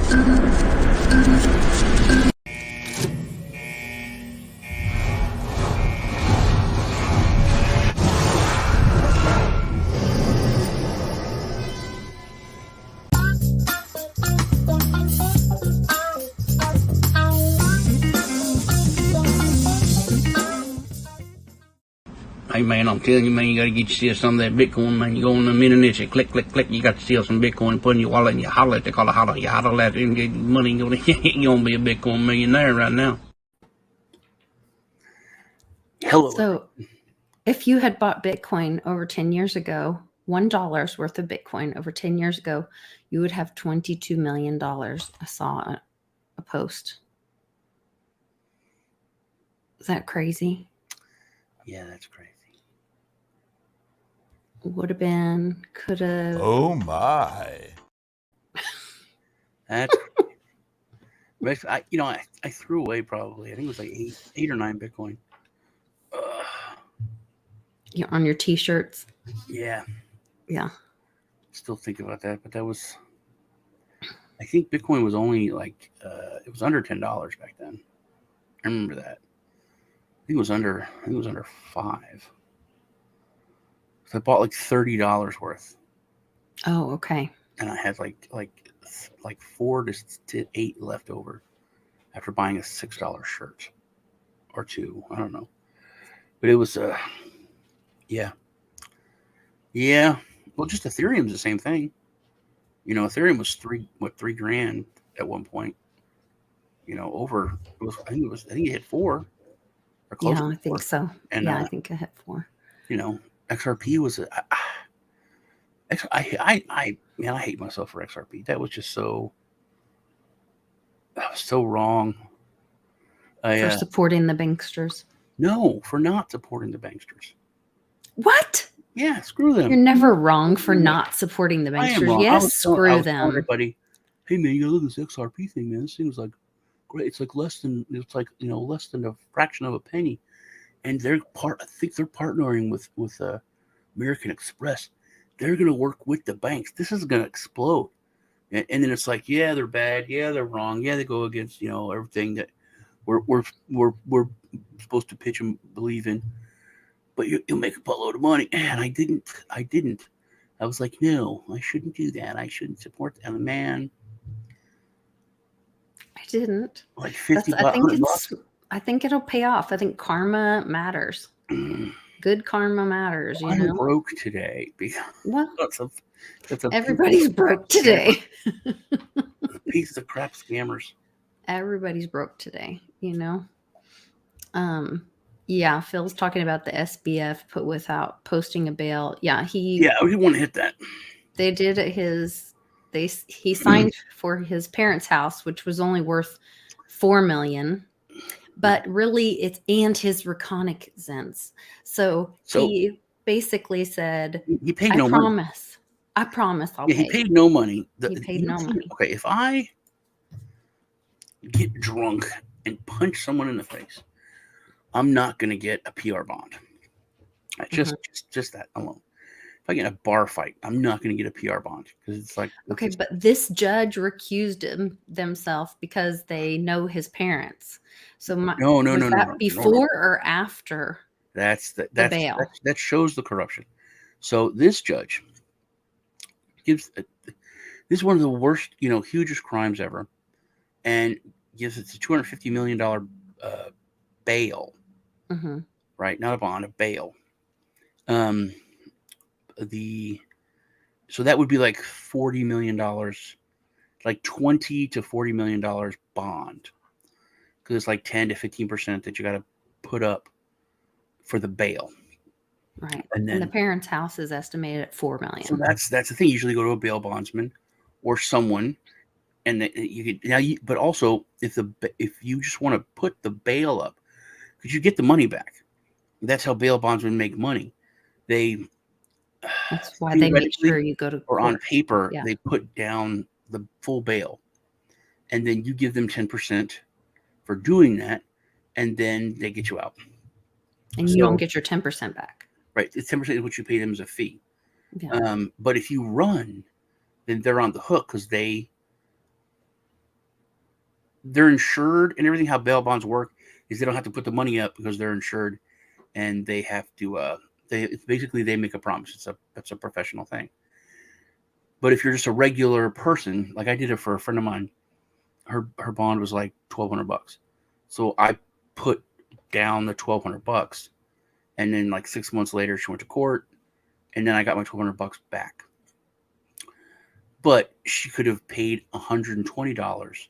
Hey man, I'm telling you, man, you gotta get yourself some of that Bitcoin, man. You go on the internet, you click, you got to steal some Bitcoin and put in your wallet and you holler, they call it holler, you holler at it and get money, you're gonna be a Bitcoin millionaire right now. Hello. So, if you had bought Bitcoin over 10 years ago, $1 worth of Bitcoin over 10 years ago, you would have $22 million. I saw a post. Is that crazy? Yeah, that's crazy. Would have been, could have. Oh my. That's I threw away probably, I think it was like eight or 9 Bitcoin. You're on your t-shirts. Yeah. Yeah. Still think about that, but that was, I think Bitcoin was only like, it was under $10 back then. I remember that. I think it was under 5. So I bought like $30 worth. Oh, okay. And I had like 4 to 8 left over after buying a $6 shirt or 2. I don't know. But it was yeah. Well, just Ethereum's the same thing. Ethereum was $3 grand at one point. Over I think it hit 4 or close. Yeah, I think so. And I think it hit 4. XRP was I hate myself for XRP. That was just so wrong. For supporting the banksters. No, for not supporting the banksters. What? Yeah, screw them. You're never wrong for not supporting the banksters. Yes, screw them. Everybody, hey man, you gotta look at this XRP thing, man. This thing's like great. It's like less than a fraction of a penny. And I think they're partnering with American Express. They're going to work with the banks. This is going to explode. And then it's like, yeah, they're bad. Yeah, they're wrong. Yeah, they go against, everything that we're supposed to pitch and believe in. But you'll make a buttload of money. And I didn't. I was like, no, I shouldn't do that. I shouldn't support that. And man, I didn't. Like $50. I think it'll pay off. I think karma matters. Good karma matters. I'm broke today because everybody's broke today. Pieces of crap scammers. Everybody's broke today. Yeah. Phil's talking about the SBF put without posting a bail. Yeah, he won't hit that. They did he signed for his parents' house, which was only worth $4 million. But really, it's and his reconnaissance. So he basically said, "He paid no money. I promise, I'll pay." He paid no money. He paid no money. Okay, if I get drunk and punch someone in the face, I'm not going to get a PR bond. Just that alone. If I get in a bar fight, I'm not going to get a PR bond because it's like okay. But this judge recused themselves because they know his parents. So no. Before or after? That's the bail. That shows the corruption. So this judge gives this is one of the worst, hugest crimes ever, and gives it a $250 million bail. Mm-hmm. Right, not a bond, a bail. So that would be like $40 million, like $20 to $40 million bond, because it's like 10 to 15% that you got to put up for the bail. Right, and the parents' house is estimated at $4 million. So that's the thing. You usually go to a bail bondsman or someone, and you could but also if you just want to put the bail up, because you get the money back. That's how bail bondsmen make money. That's why they make sure you go to court. Or on paper, they put down the full bail, and then you give them 10% for doing that, and then they get you out. And you don't get your 10% back. Right, it's 10% is what you pay them as a fee. Yeah. But if you run, then they're on the hook because they they're insured and everything. How bail bonds work is they don't have to put the money up because they're insured, and they have to. They make a promise. It's a professional thing. But if you're just a regular person, like I did it for a friend of mine, her bond was like $1,200. So I put down the $1,200, and then like 6 months later, she went to court, and then I got my $1,200 back. But she could have paid $120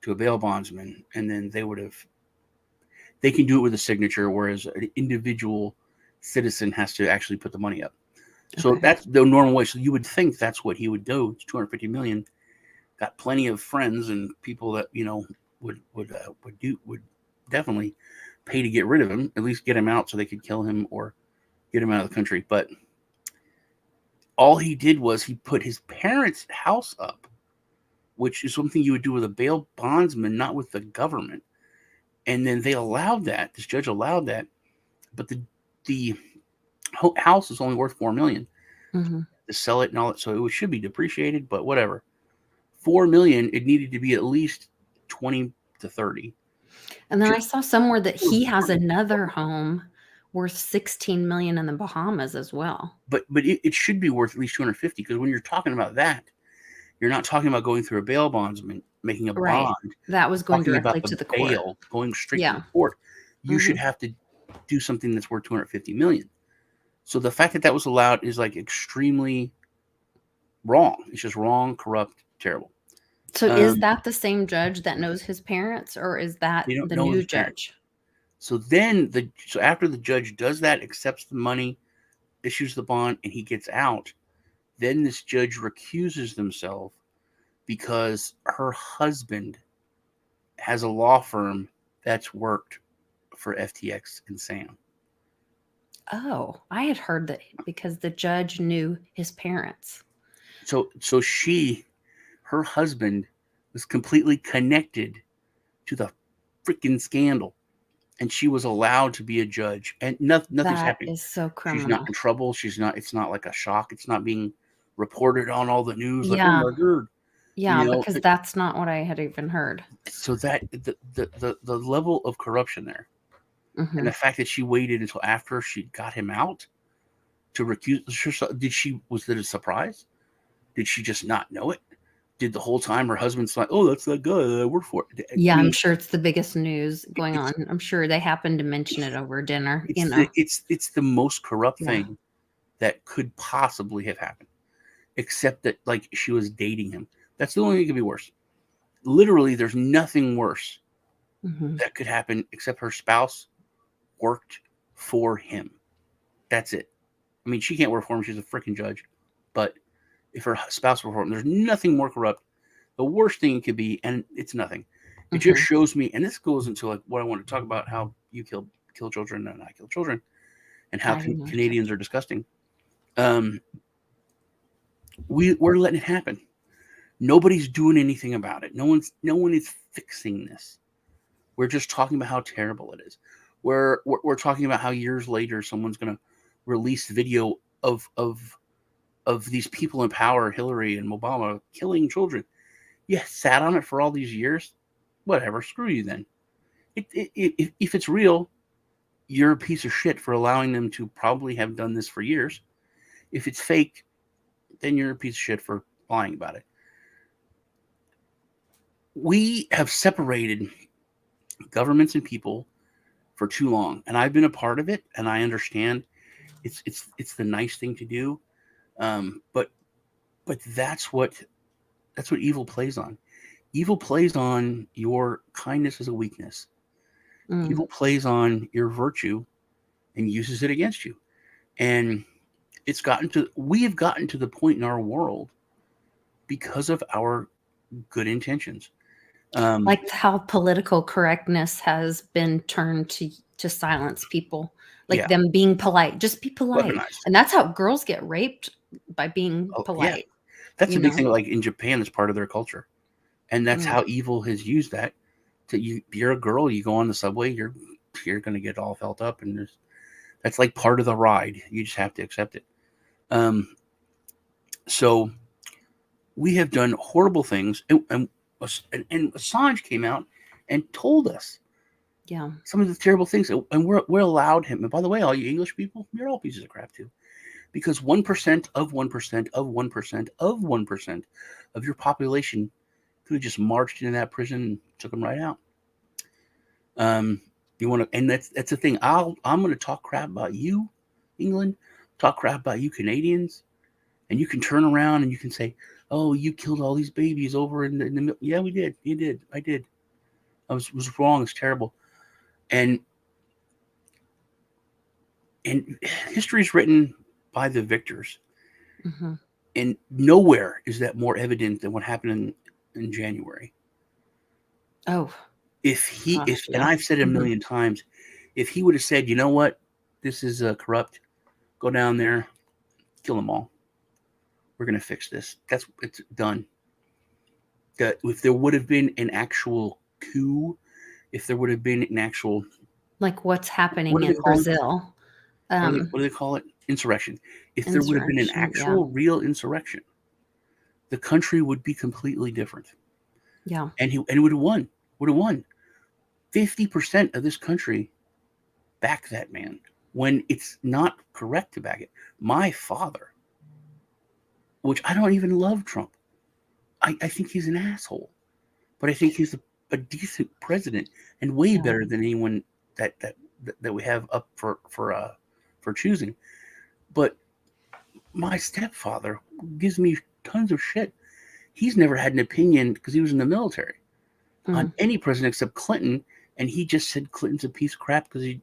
to a bail bondsman, and then they can do it with a signature, whereas an individual citizen has to actually put the money up. So that's the normal way. So you would think that's what he would do. It's $250 million. Got plenty of friends and people that would definitely pay to get rid of him, at least get him out so they could kill him or get him out of the country. But all he did was he put his parents' house up, which is something you would do with a bail bondsman, not with the government. And then they allowed that. This judge allowed that, but the house is only worth $4 million to sell it and all that. So it should be depreciated, but whatever. $4 million, it needed to be at least 20 to 30. And then I saw somewhere that he has another home worth $16 million in the Bahamas as well. But it should be worth at least 250, because when you're talking about that, you're not talking about going through a bail bondsman making a bond. That was going directly to the court. Going straight to the court. You should have to do something that's worth 250 million. So the fact that that was allowed is like extremely wrong. It's just wrong, corrupt, terrible. So is that the same judge that knows his parents, or is that the new judge? So then after the judge does that, accepts the money, issues the bond, and he gets out, then this judge recuses themselves because her husband has a law firm that's worked for FTX and Sam. Oh, I had heard that because the judge knew his parents. So her husband was completely connected to the freaking scandal, and she was allowed to be a judge, and nothing's happening. That is so criminal. She's not in trouble. It's not like a shock. It's not being reported on all the news. Like, Yeah. oh my God. Yeah, because that's not what I had even heard. So that the level of corruption there, and the fact that she waited until after she got him out to recuse herself. Was it a surprise? Did she just not know it? Did the whole time her husband's like, oh, that's that guy that I work for? Yeah, I'm sure it's the biggest news going on. I'm sure they happened to mention it over dinner. It's the most corrupt thing that could possibly have happened, except that like she was dating him. That's the only thing that could be worse. Literally, there's nothing worse that could happen except her spouse worked for him. That's it. I mean, she can't work for him. She's a freaking judge. But if her spouse worked for him, there's nothing more corrupt. The worst thing it could be, and it's nothing. It just shows me, and this goes into like what I want to talk about, how you kill children and I kill children, and how Canadians are disgusting. We're letting it happen. Nobody's doing anything about it. No one is fixing this. We're just talking about how terrible it is. We're talking about how years later someone's going to release video of these people in power, Hillary and Obama, killing children. You sat on it for all these years. Whatever, screw you then. If it's real, you're a piece of shit for allowing them to probably have done this for years. If it's fake, then you're a piece of shit for lying about it. We have separated governments and people for too long, and I've been a part of it, and I understand it's the nice thing to do, but that's what evil plays on. Evil plays on your kindness as a weakness. Evil plays on your virtue and uses it against you, and we have gotten to the point in our world because of our good intentions. Like how political correctness has been turned to silence people, like them being polite. Just be polite. Weaponized. And that's how girls get raped, by being polite. Yeah. That's a big thing. Like in Japan, it's part of their culture, and that's how evil has used that. You're a girl, you go on the subway, you're going to get all felt up, and that's like part of the ride. You just have to accept it. So we have done horrible things, and and Assange came out and told us Yeah. some of the terrible things, and we're allowed him. And by the way, all you English people, you're all pieces of crap too, because 1% of 1% of 1% of 1% of your population could have just marched into that prison and took them right out. You want to, and that's the thing. I'm going to talk crap about you, England, talk crap about you, Canadians, and you can turn around and you can say, "Oh, you killed all these babies over in the middle." Yeah, we did. You did. I did. I was wrong. It's terrible. And history is written by the victors, Mm-hmm. and nowhere is that more evident than what happened in January. Oh, If gosh, and yeah. I've said it a million times, if he would have said, "You know what, this is corrupt. Go down there, kill them all. We're gonna fix this." It's done. If there would have been an actual coup, if there would have been an actual, Like what's happening what do they in call it? Brazil. What do they call it? Insurrection. If there would have been an Insurrection. Yeah. actual real insurrection, the country would be completely different. Yeah. And he would have won. Would have won. 50% of this country back that man when it's not correct to back it. My father, which I don't even love Trump. I think he's an asshole, but I think he's a decent president and way Yeah. better than anyone that we have up for choosing. But my stepfather gives me tons of shit. He's never had an opinion because he was in the military on any president except Clinton, and he just said Clinton's a piece of crap because he,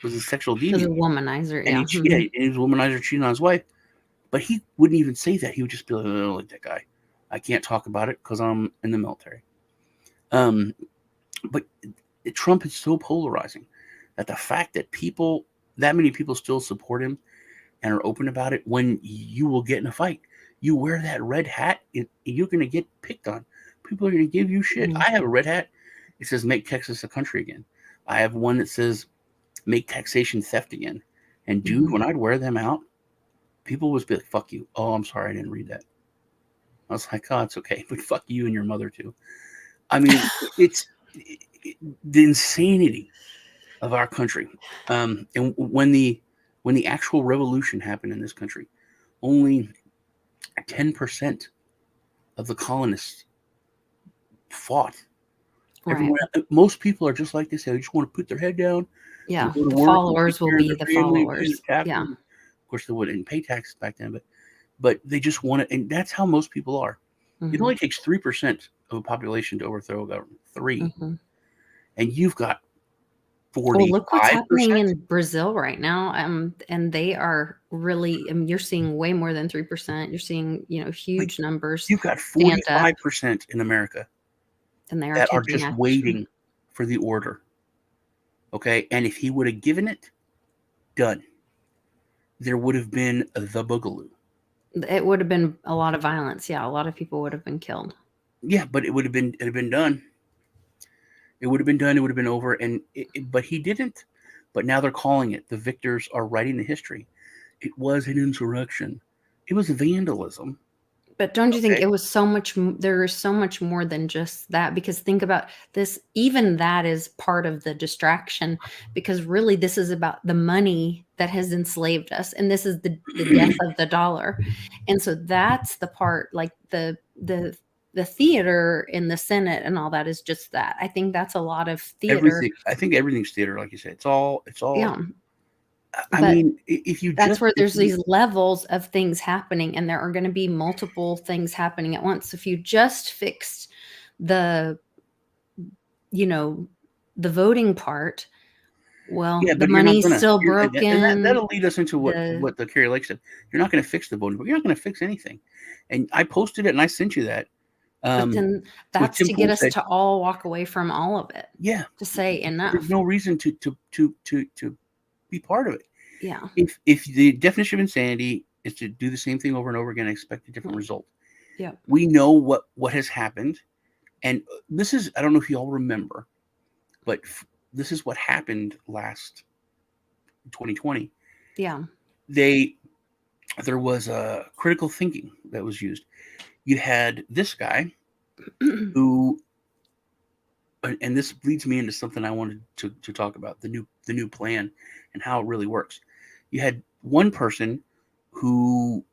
was a sexual deviant. He was a womanizer, and yeah. He was a womanizer cheating on his wife. But he wouldn't even say that. He would just be like, "I don't like that guy. I can't talk about it because I'm in the military." But Trump is so polarizing that the fact that that many people still support him and are open about it, when you will get in a fight, you wear that red hat, you're going to get picked on. People are going to give you shit. I have a red hat. It says "Make Texas a country again." I have one that says "Make taxation theft again." And dude, when I'd wear them out, people would be like, "Fuck you." "Oh, I'm sorry, I didn't read that." I was like, "Oh, it's okay, but fuck you and your mother too." I mean, it's the insanity of our country. And when the actual revolution happened in this country, only 10% of the colonists fought. Right. Everyone, most people are just like they say. They just want to put their head down. Yeah. Go to The work, followers will be the followers. Yeah. Of course, they wouldn't pay taxes back then, but they just want it, and that's how most people are. It only takes 3% of a population to overthrow a government. 3, and you've got 45%. Well, look what's happening in Brazil right now. And they are really. You're seeing way more than 3%. You're seeing, huge numbers. You've got 45% in America, and they are that are taking just action. waiting for the order. Okay, and if he would have given it, done, there would have been the boogaloo. It would have been a lot of violence. Yeah, a lot of people would have been killed. Yeah, but it had been done. It would have been done. It would have been over. But he didn't. But now they're calling it. The victors are writing the history. It was an insurrection. It was vandalism. But don't you think it was so much? There is so much more than just that, because think about this. Even that is part of the distraction, because really this is about the money that has enslaved us, and this is the death of the dollar. And so that's the part, like the theater in the Senate and all that is just that. I think that's a lot of theater. I think everything's theater, like you said. It's all. Yeah. I mean, if you that's where there's these levels of things happening, and there are going to be multiple things happening at once. If you just fixed the voting part, well, the money's still broken. And that'll lead us into what the Carrie Lake said. You're not going to fix the voting, but you're not going to fix anything. And I posted it and I sent you that. But then that's to get us to all walk away from all of it. Yeah. To say enough. There's no reason to be part of it. Yeah. If the definition of insanity is to do the same thing over and over again and expect a different result. Yeah. We know what has happened. And this is, I don't know if you all remember, but this is what happened last 2020. Yeah. There was a critical thinking that was used. You had this guy who, and this leads me into something I wanted to talk about, the new plan and how it really works. You had one person who,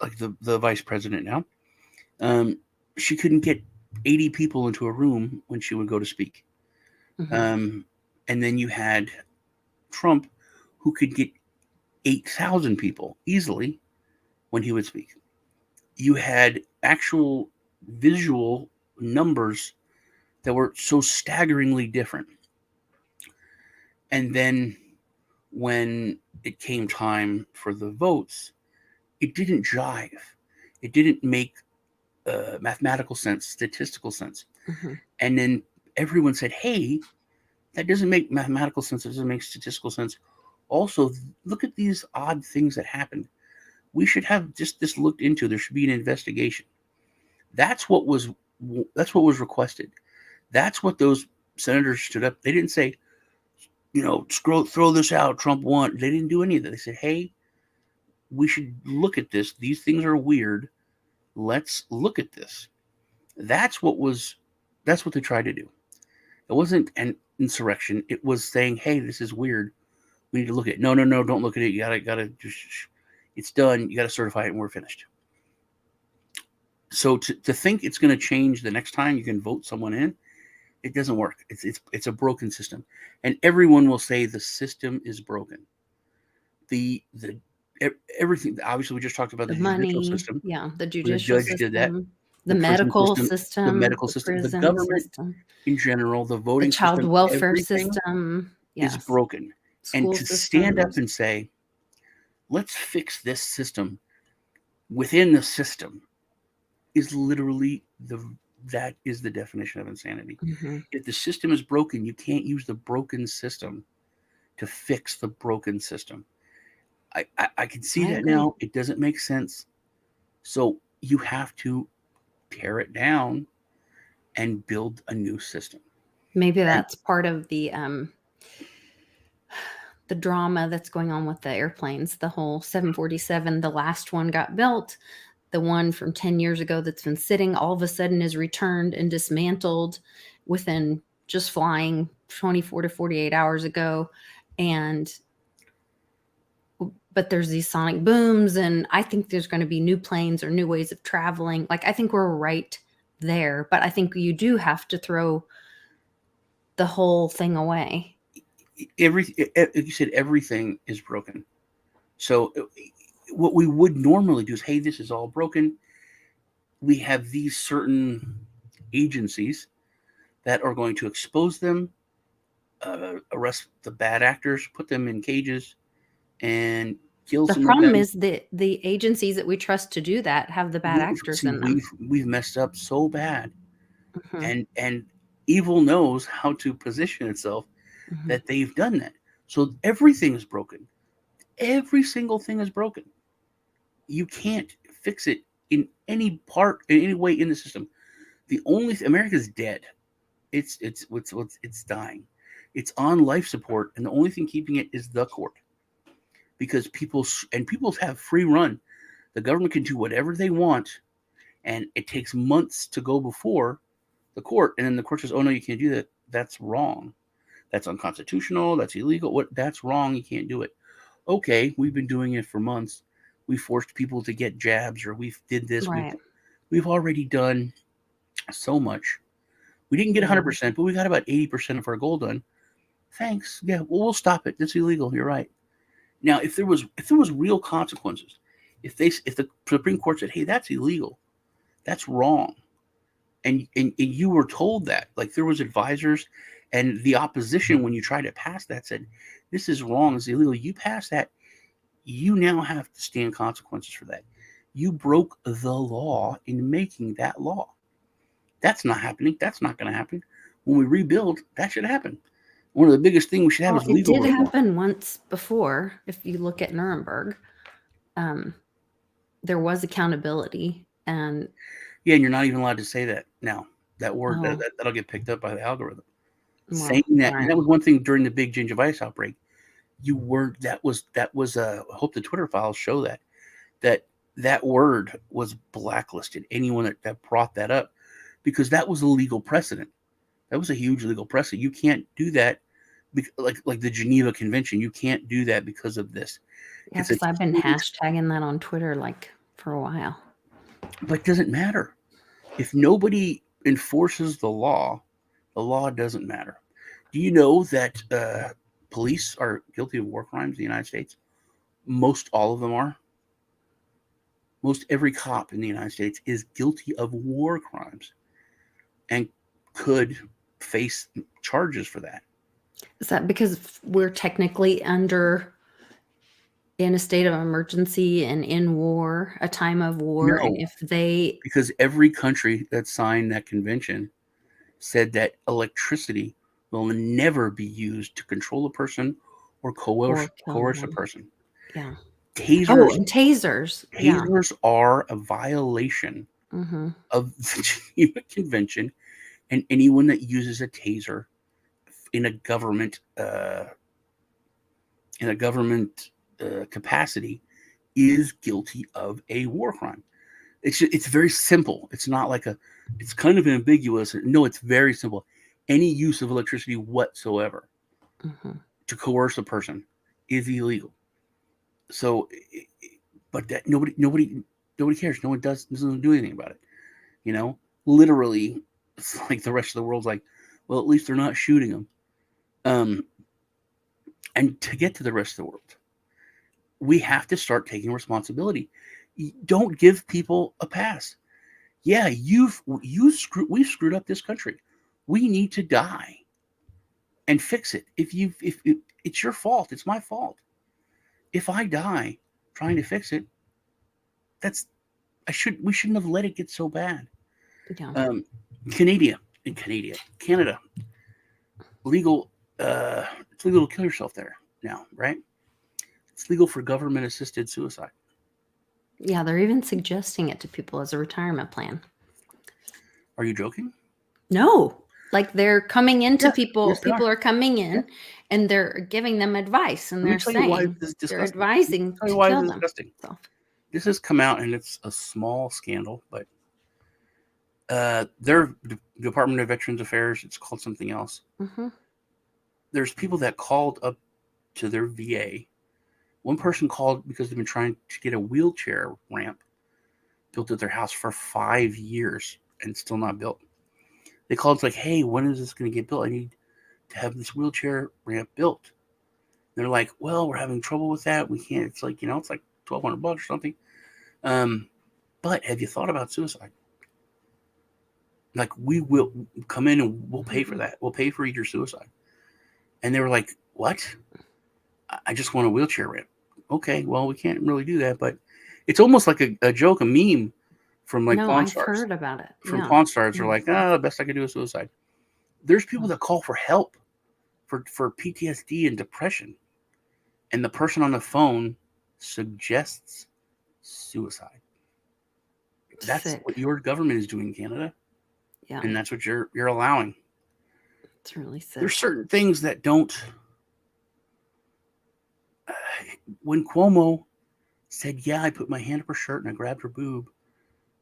like the vice president now, she couldn't get 80 people into a room when she would go to speak. And then you had Trump, who could get 8,000 people easily when he would speak. You had actual visual numbers that were so staggeringly different. And then when it came time for the votes, it didn't jive. It didn't make mathematical sense, statistical sense. And then everyone said, hey, that doesn't make mathematical sense. It doesn't make statistical sense. Also, look at these odd things that happened. We should have just this looked into. There should be an investigation. That's what was requested. That's what those senators stood up. They didn't say, throw this out. Trump won. They didn't do any of that. They said, hey, we should look at this. These things are weird. Let's look at this. That's what they tried to do. It wasn't an insurrection. It was saying, hey, this is weird. We need to look at it. No, don't look at it. You gotta just, it's done. You gotta certify it and we're finished. So to think it's going to change the next time you can vote someone in, it doesn't work. It's a broken system. And everyone will say the system is broken. The everything, obviously we just talked about the judicial system. Yeah, the judicial system. Did that. The medical system, the medical system, the government system in general, the voting the child system, welfare system is broken. School and to stand up and say, let's fix this system within the system, is literally that is the definition of insanity. If the system is broken, you can't use the broken system to fix the broken system. I can see that now. It doesn't make sense. So you have to tear it down and build a new system. Maybe that's part of the drama that's going on with the airplanes. The whole 747, the last one got built. The one from 10 years ago that's been sitting all of a sudden is returned and dismantled within just flying 24 to 48 hours ago. But there's these sonic booms, and I think there's going to be new planes or new ways of traveling. Like, I think we're right there, but I think you do have to throw the whole thing away. You said everything is broken. So what we would normally do is, hey, this is all broken. We have these certain agencies that are going to expose them, arrest the bad actors, put them in cages, and kill some of them. The problem is that the agencies that we trust to do that have the bad actors in them. We've messed up so bad. And evil knows how to position itself that they've done that. So everything is broken. Every single thing is broken. You can't fix it in any part, in any way in the system. The only America's dead. It's dying. It's on life support, and the only thing keeping it is the court. Because people have free run. The government can do whatever they want, and it takes months to go before the court, and then the court says, "Oh no, you can't do that. That's wrong. That's unconstitutional. That's illegal. That's wrong. You can't do it." Okay, we've been doing it for months. We forced people to get jabs, or we did this. Right. We've already done so much. We didn't get 100%, but we got about 80% of our goal done. Thanks. Yeah, well, we'll stop it. That's illegal. You're right. Now, if there was real consequences, if the Supreme Court said, "Hey, that's illegal, that's wrong," and you were told that, like there was advisors and the opposition when you tried to pass that said, "This is wrong, it's illegal," you pass that, you now have to stand consequences for that. You broke the law in making that law. That's not happening. That's not going to happen. When we rebuild, that should happen. One of the biggest things we should have is legal reform. It did happen once before. If you look at Nuremberg, there was accountability, and and you're not even allowed to say that now. That word that'll get picked up by the algorithm. Saying that, and that was one thing during the big gingivitis outbreak. You weren't. That was. I hope the Twitter files show that word was blacklisted. Anyone that brought that up, because that was a legal precedent. That was a huge legal precedent. You can't do that, like the Geneva Convention. You can't do that because of this. Yeah, because I've been hashtagging that on Twitter like for a while. But it doesn't matter. If nobody enforces the law doesn't matter. Do you know that police are guilty of war crimes in the United States? Most all of them are. Most every cop in the United States is guilty of war crimes and could face charges for that. Is that because we're technically in a state of emergency and in war, a time of war? No, and if they because every country that signed that convention said that electricity will never be used to control a person or coerce a person. Yeah. Tasers, and tasers. tasers are a violation Mm-hmm. of the Geneva Convention, and anyone that uses a taser in a government capacity is guilty of a war crime. It's very simple. It's not like it's kind of ambiguous. No, it's very simple. Any use of electricity whatsoever to coerce a person is illegal. So, but that nobody cares. No one doesn't do anything about it. You know, literally, it's like the rest of the world's like, well, at least they're not shooting them. And to get to the rest of the world, we have to start taking responsibility. Don't give people a pass. Yeah, we've screwed up this country. We need to die and fix it. If it's your fault, it's my fault. If I die trying to fix it, we shouldn't have let it get so bad. Yeah. Canada, legal. It's legal to kill yourself there now, right? It's legal for government-assisted suicide. Yeah, they're even suggesting it to people as a retirement plan. Are you joking? No, like they're coming into people. Yes, people are coming in, and they're giving them advice, and they're saying they're advising to kill them. So. This has come out, and it's a small scandal, but their Department of Veterans Affairs, it's called something else. Mm-hmm. There's people that called up to their VA. One person called because they've been trying to get a wheelchair ramp built at their house for 5 years and still not built. They called, it's like, hey, when is this going to get built? I need to have this wheelchair ramp built. They're like, well, we're having trouble with that. We can't. It's like, it's like $1,200 or something. But have you thought about suicide? Like, we will come in and we'll pay for that. We'll pay for your suicide. And they were like, what? I just want a wheelchair ramp. Okay, well, we can't really do that, but it's almost like a joke, a meme from like Pawn Stars. I've heard about it. From Pawn Stars, they're like, the best I could do is suicide. There's people that call for help for PTSD and depression, and the person on the phone suggests suicide. That's what your government is doing in Canada. Yeah. And that's what you're allowing. It's really sick. There's certain things that don't. When Cuomo said, yeah, I put my hand up her shirt and I grabbed her boob,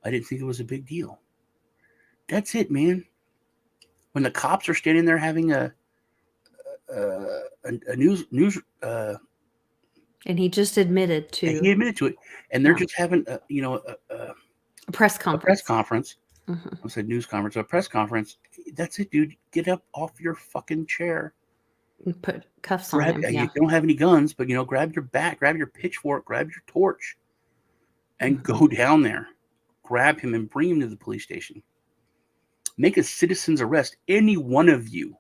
I didn't think it was a big deal. That's it, man. When the cops are standing there having a news and he just admitted to it, and they're just having a press conference. I said news conference, a press conference. That's it, dude. Get up off your fucking chair. And put cuffs on him. You don't have any guns, but grab your bat, grab your pitchfork, grab your torch, and go down there. Grab him and bring him to the police station. Make a citizen's arrest. Any one of you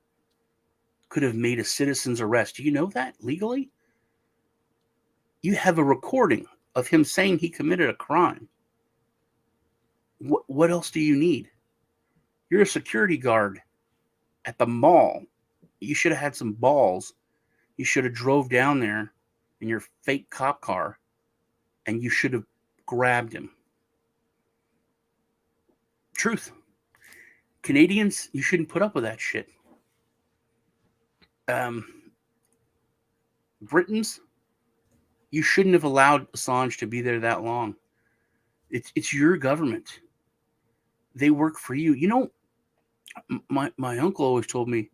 could have made a citizen's arrest. Do you know that legally? You have a recording of him saying he committed a crime. What else do you need? You're a security guard at the mall. You should have had some balls. You should have drove down there in your fake cop car, and you should have grabbed him. Truth. Canadians, you shouldn't put up with that shit. Britons, you shouldn't have allowed Assange to be there that long. It's your government. They work for you. You know, my uncle always told me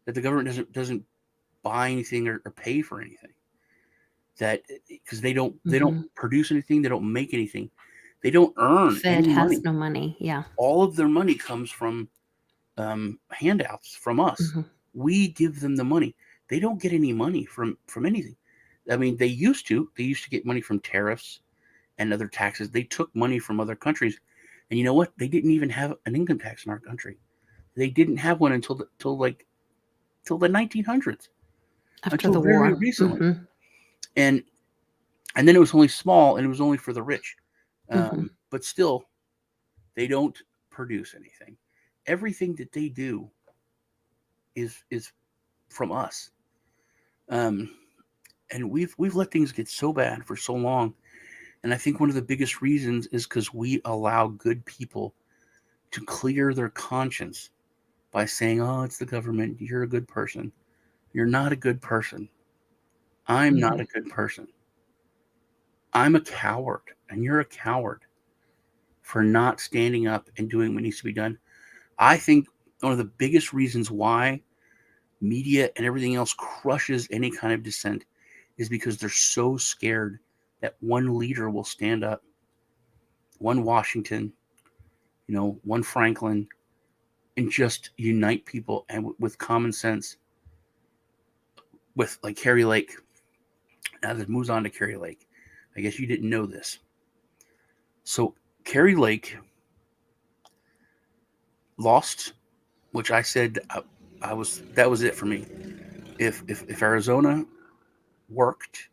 that the government doesn't buy anything or pay for anything. That because they don't Hmm. produce anything, they don't make anything, they don't earn Fed any has money. no money. Yeah. All of their money comes from handouts from us. Hmm. We give them the money. They don't get any money from anything. I mean, they used to. They used to get money from tariffs and other taxes. They took money from other countries, and you know what? They didn't even have an income tax in our country. They didn't have one till the 1900s, After until the very war. recently. Hmm. And and then it was only small, and it was only for the rich. Hmm. But still, they don't produce anything. Everything that they do is from us. Um, and we've let things get so bad for so long. And I think one of the biggest reasons is because we allow good people to clear their conscience by saying, "Oh, it's the government. You're a good person." You're not a good person. I'm not Hmm. a good person. I'm a coward, and you're a coward for not standing up and doing what needs to be done. I think one of the biggest reasons why media and everything else crushes any kind of dissent is because they're so scared that one leader will stand up, one Washington, one Franklin, and just unite people and with common sense, with like Carrie Lake. Now that moves on to Carrie Lake. I guess you didn't know this. So Carrie Lake lost, which I said I was that was it for me. If Arizona worked,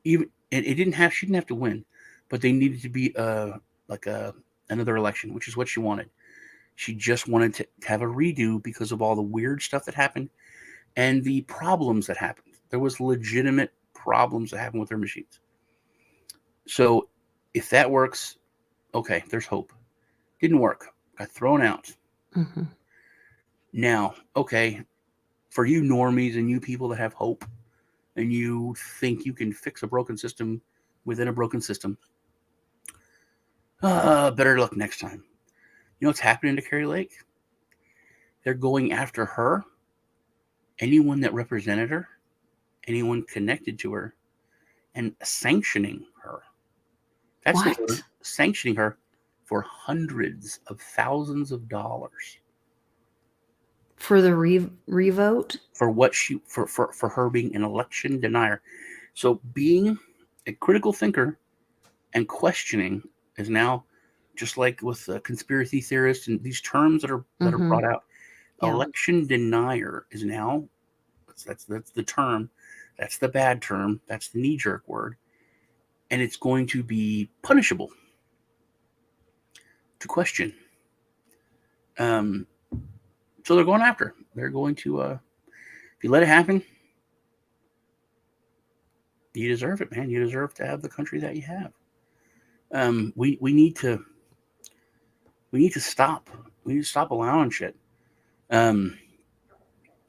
even and it didn't have she didn't have to win, but they needed to be like a another election, which is what she wanted. She just wanted to have a redo because of all the weird stuff that happened and the problems that happened. There was legitimate problems that happened with their machines. So if that works, okay, there's hope. Didn't work. Got thrown out. Hmm. Now, okay, for you normies and you people that have hope and you think you can fix a broken system within a broken system, better luck next time. You know what's happening to Carrie Lake? They're going after her, anyone that represented her, anyone connected to her, and sanctioning her. That's the word. What? Sanctioning her for hundreds of thousands of dollars For the revote? for what for her being an election denier. So being a critical thinker and questioning is now just like with conspiracy theorists and these terms that are Hmm. brought out. Yeah. Election denier is now that's the term, that's the bad term, that's the knee jerk word, and it's going to be punishable to question. Um, so they're going after. They're going to if you let it happen, you deserve it, man. You deserve to have the country that you have. We need to stop. We need to stop allowing shit. Um,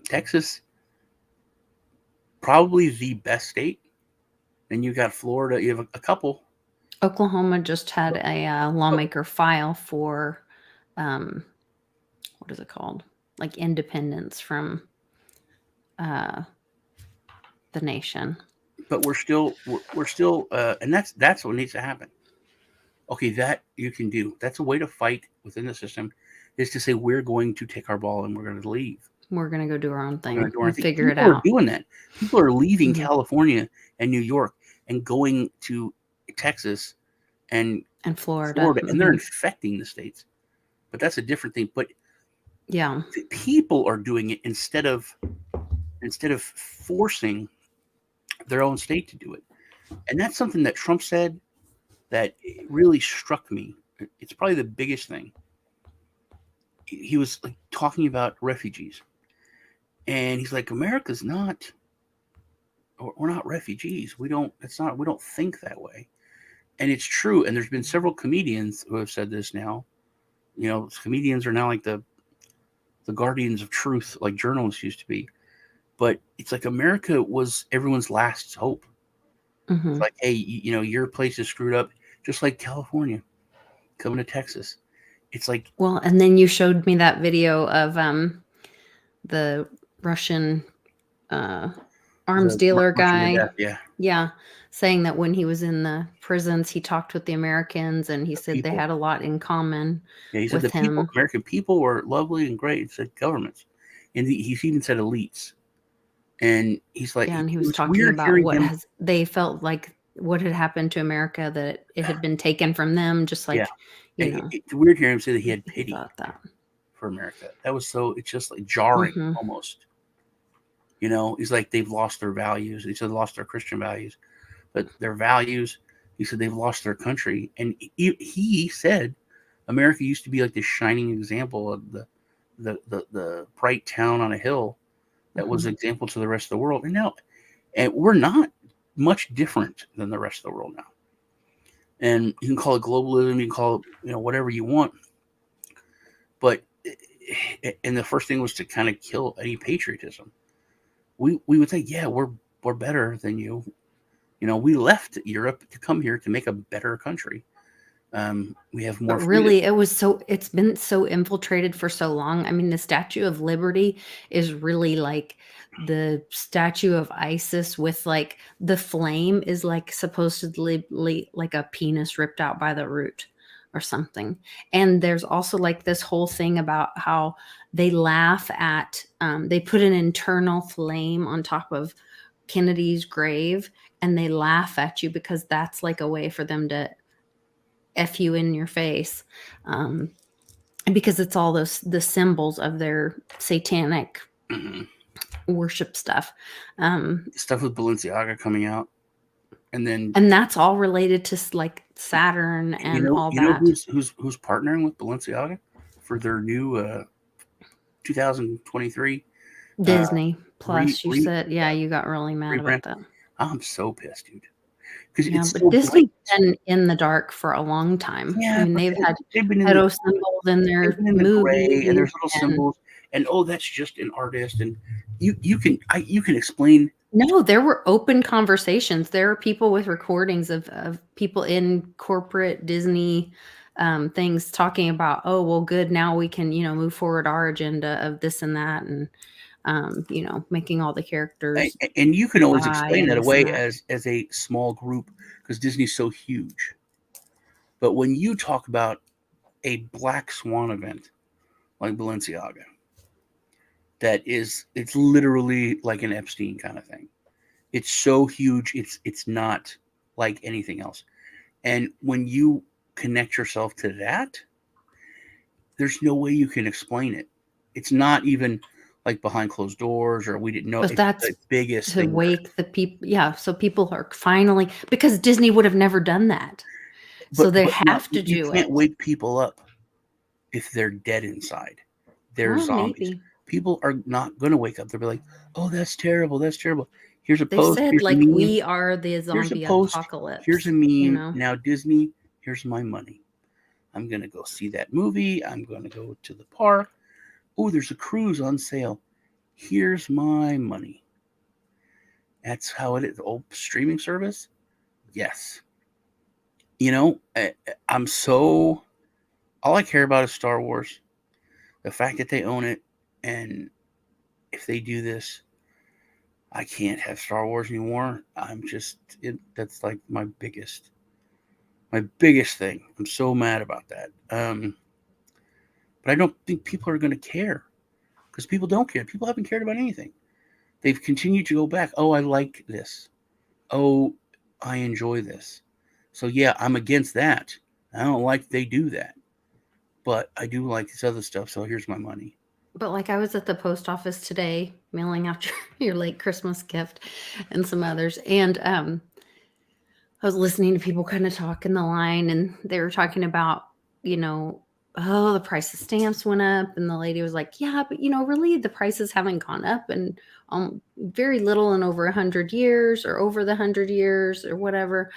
Texas, probably the best state. Then you got Florida. You have a couple. Oklahoma just had a Oh, lawmaker file for, um, what is it called? Like independence from uh, the nation. but we're still, and that's what needs to happen. Okay, that you can do. That's a way to fight within the system, is to say we're going to take our ball and we're going to leave. We're going to go do our own We're going thing to do our and thing. figure it People are out. doing that. People are leaving Hmm. California and New York and going to Texas and And Florida. Florida, and they're Hmm. infecting the states. But that's a different thing. But Yeah. people are doing it instead of forcing their own state to do it. And that's something that Trump said that really struck me. It's probably the biggest thing. He was like talking about refugees, and he's like, America's not, we're not refugees. We don't. It's not. We don't think that way. And it's true. And there's been several comedians who have said this now. Comedians are now like the guardians of truth, like journalists used to be. But it's like America was everyone's last hope. It's Hmm. like, hey, your place is screwed up, just like California coming to Texas. It's like, Well, and then you showed me that video of the Russian arms the dealer marching to guy. death. Yeah, Yeah, saying that when he was in the prisons, he talked with the Americans, and he the said they people. had a lot in common Yeah, he said with the people, him. American people, were lovely and great. He said governments, and he even said elites. And he's like, Yeah, and he it was was talking weird about hearing what him. has they felt like what had happened to America, that it had been taken from them, just Yeah, like, you know, it's weird hearing him say that he had he pity thought that. for America. That was so. It's just like jarring Hmm. almost. You know, he's like they've lost their values. He said they lost their Christian values, but their values. He said they've lost their country, and he said America used to be like this shining example of the bright town on a hill that was Hmm. an example to the rest of the world. And now, and we're not much different than the rest of the world now. And you can call it globalism, you can call it whatever you want, but and the first thing was to kind of kill any patriotism. We would say, yeah, we're better than you. We left Europe to come here to make a better country. We have more But freedom. really, it's been so infiltrated for so long. I mean, the Statue of Liberty is really like the statue of Isis, with like the flame is like supposedly like a penis ripped out by the root or something. And there's also like this whole thing about how they laugh at, they put an internal flame on top of Kennedy's grave, and they laugh at you because that's like a way for them to F you in your face. Because it's all the symbols of their satanic Mhm. worship stuff. Stuff with Balenciaga coming out, and then And that's all related to like Saturn you and know all you know that. who's partnering with Balenciaga for their new 2023 Disney re, Plus, you re said, yeah, you got really mad rebrand. about that. I'm so pissed, dude, because Yeah, it's but so Disney's blatant. been in the dark for a long time. I Yeah, mean, but they've had they've been in the pedo symbols in they've their been in the gray, and movies, there's little and symbols, and oh, that's just an artist, and you can explain. no, there were open conversations. There are people with recordings of people in corporate Disney things talking about, oh, well, good. Now we can, move forward our agenda of this and that. And, making all the characters And you can always die explain and that this and away that. as a small group because Disney's so huge. But when you talk about a black swan event like Balenciaga, it's literally like an Epstein kind of thing. It's so huge, it's not like anything else. And when you connect yourself to that, there's no way you can explain it. It's not even like behind closed doors or we didn't know. But It's that's the biggest to thing there. wake the people. Yeah. So people are finally, because Disney would have never done that. So they But now have to you do can't it. wake people up if they're dead inside. They're Well, zombies. maybe. People are not going to wake up. They'll be like, "Oh, that's terrible. That's terrible." Here's a They post. said Here's a like meme. we are the Here's a zombie post. Here's a apocalypse, meme. Now Disney, here's my money. I'm going to go see that movie. I'm going to go to the park. Oh, there's a cruise on sale. Here's my money. That's how it is. The old streaming service. Yes. I'm so all I care about is Star Wars. The fact that they own it, and if they do this, I can't have Star Wars anymore. That's like my biggest thing. I'm so mad about that. But I don't think people are going to care because people don't care. People haven't cared about anything. They've continued to go back. Oh, I like this. Oh, I enjoy this. So yeah, I'm against that. I don't like they do that, but I do like this other stuff. So here's my money. But like I was at the post office today mailing out your late Christmas gift and some others. And I was listening to people kind of talk in the line, and they were talking about, oh, the price of stamps went up. And the lady was like, yeah, but really the prices haven't gone up and very little in over 100 years or over the 100 years or whatever.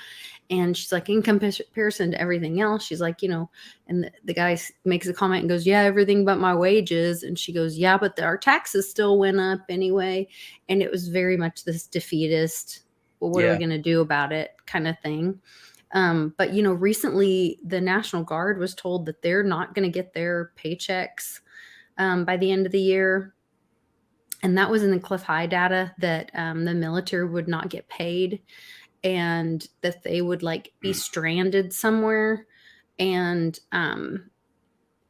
And she's like, in comparison to everything else, she's like, and the guy makes a comment and goes, yeah, everything but my wages. And she goes, yeah, but our taxes still went up anyway. And it was very much this defeatist, well, what are we Yeah, going to do about it kind of thing. But recently the National Guard was told that they're not going to get their paychecks by the end of the year. And that was in the Cliff High data, that the military would not get paid, and that they would like be stranded somewhere, and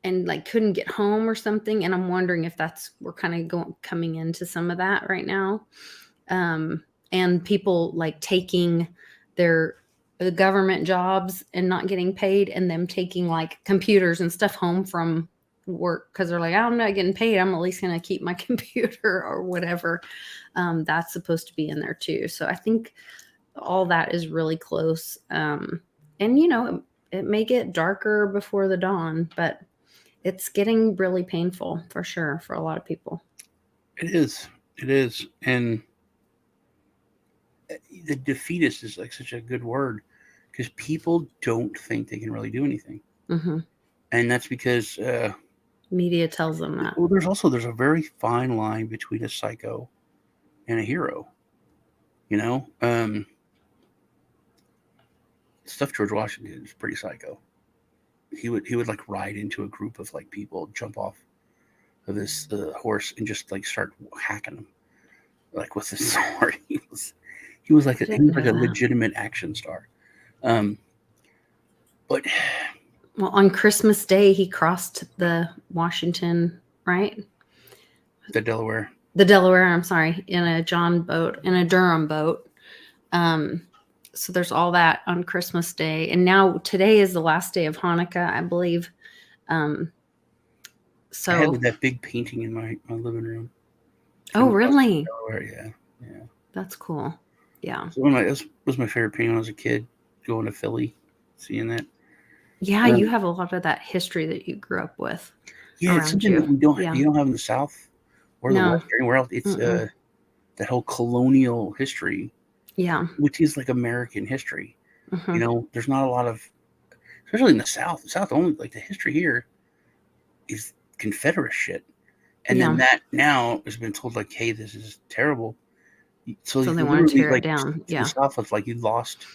like couldn't get home or something. And I'm wondering if we're kind of coming into some of that right now. And people like taking the government jobs and not getting paid, and them taking like computers and stuff home from work because they're like, I'm not getting paid, I'm at least going to keep my computer or whatever. That's supposed to be in there too. So I think all that is really close. And it may get darker before the dawn, but it's getting really painful for sure for a lot of people. It is. And the defeatist is like such a good word, because people don't think they can really do anything. Mm-hmm. And that's because media tells them that. Well, there's a very fine line between a psycho and a hero. Stuff George Washington is pretty psycho. He would like ride into a group of like people, jump off of this horse, and just like start hacking them, like with his sword. He was like a legitimate action star. But well, on Christmas Day, he crossed the Washington, right? The Delaware. I'm sorry, in a Durham boat. So there's all that on Christmas Day. And now today is the last day of Hanukkah, I believe. So I had that big painting in my living room. Oh, really? Delaware, yeah. That's cool. Yeah. So that was my favorite painting when I was a kid, going to Philly, seeing that. Yeah, you have a lot of that history that you grew up with. Yeah, it's something that you don't have in the South or the West or anywhere else. It's that whole colonial history. Yeah. Which is like American history. Mm-hmm. There's not a lot of, especially in the South. The South only, like the history here is Confederate shit. And then that now has been told like, hey, this is terrible. So they want to tear like, it down. The South was like, you lost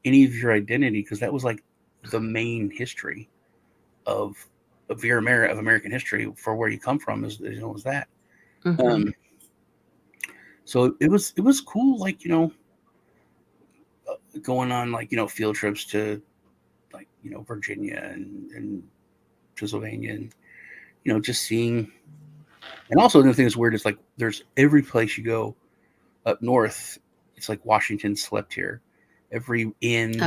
any of your identity, because that was like the main history of your American history for where you come from is that. Mm-hmm. So it was cool, like, going on like, field trips to like, Virginia and Pennsylvania, and just seeing. And also the thing that's weird is like there's every place you go up north, it's like Washington slept here. Every inn,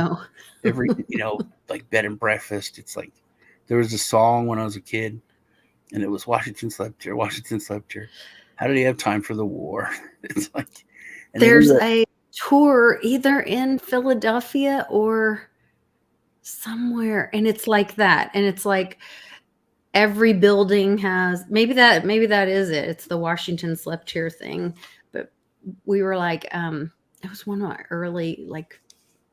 every like bed and breakfast. It's like there was a song when I was a kid, and it was Washington slept here. Washington slept here. How did he have time for the war? It's like there's a tour either in Philadelphia or somewhere, and it's like that, and it's like every building has maybe that is it. It's the Washington slept here thing. But we were like, it was one of my early, like,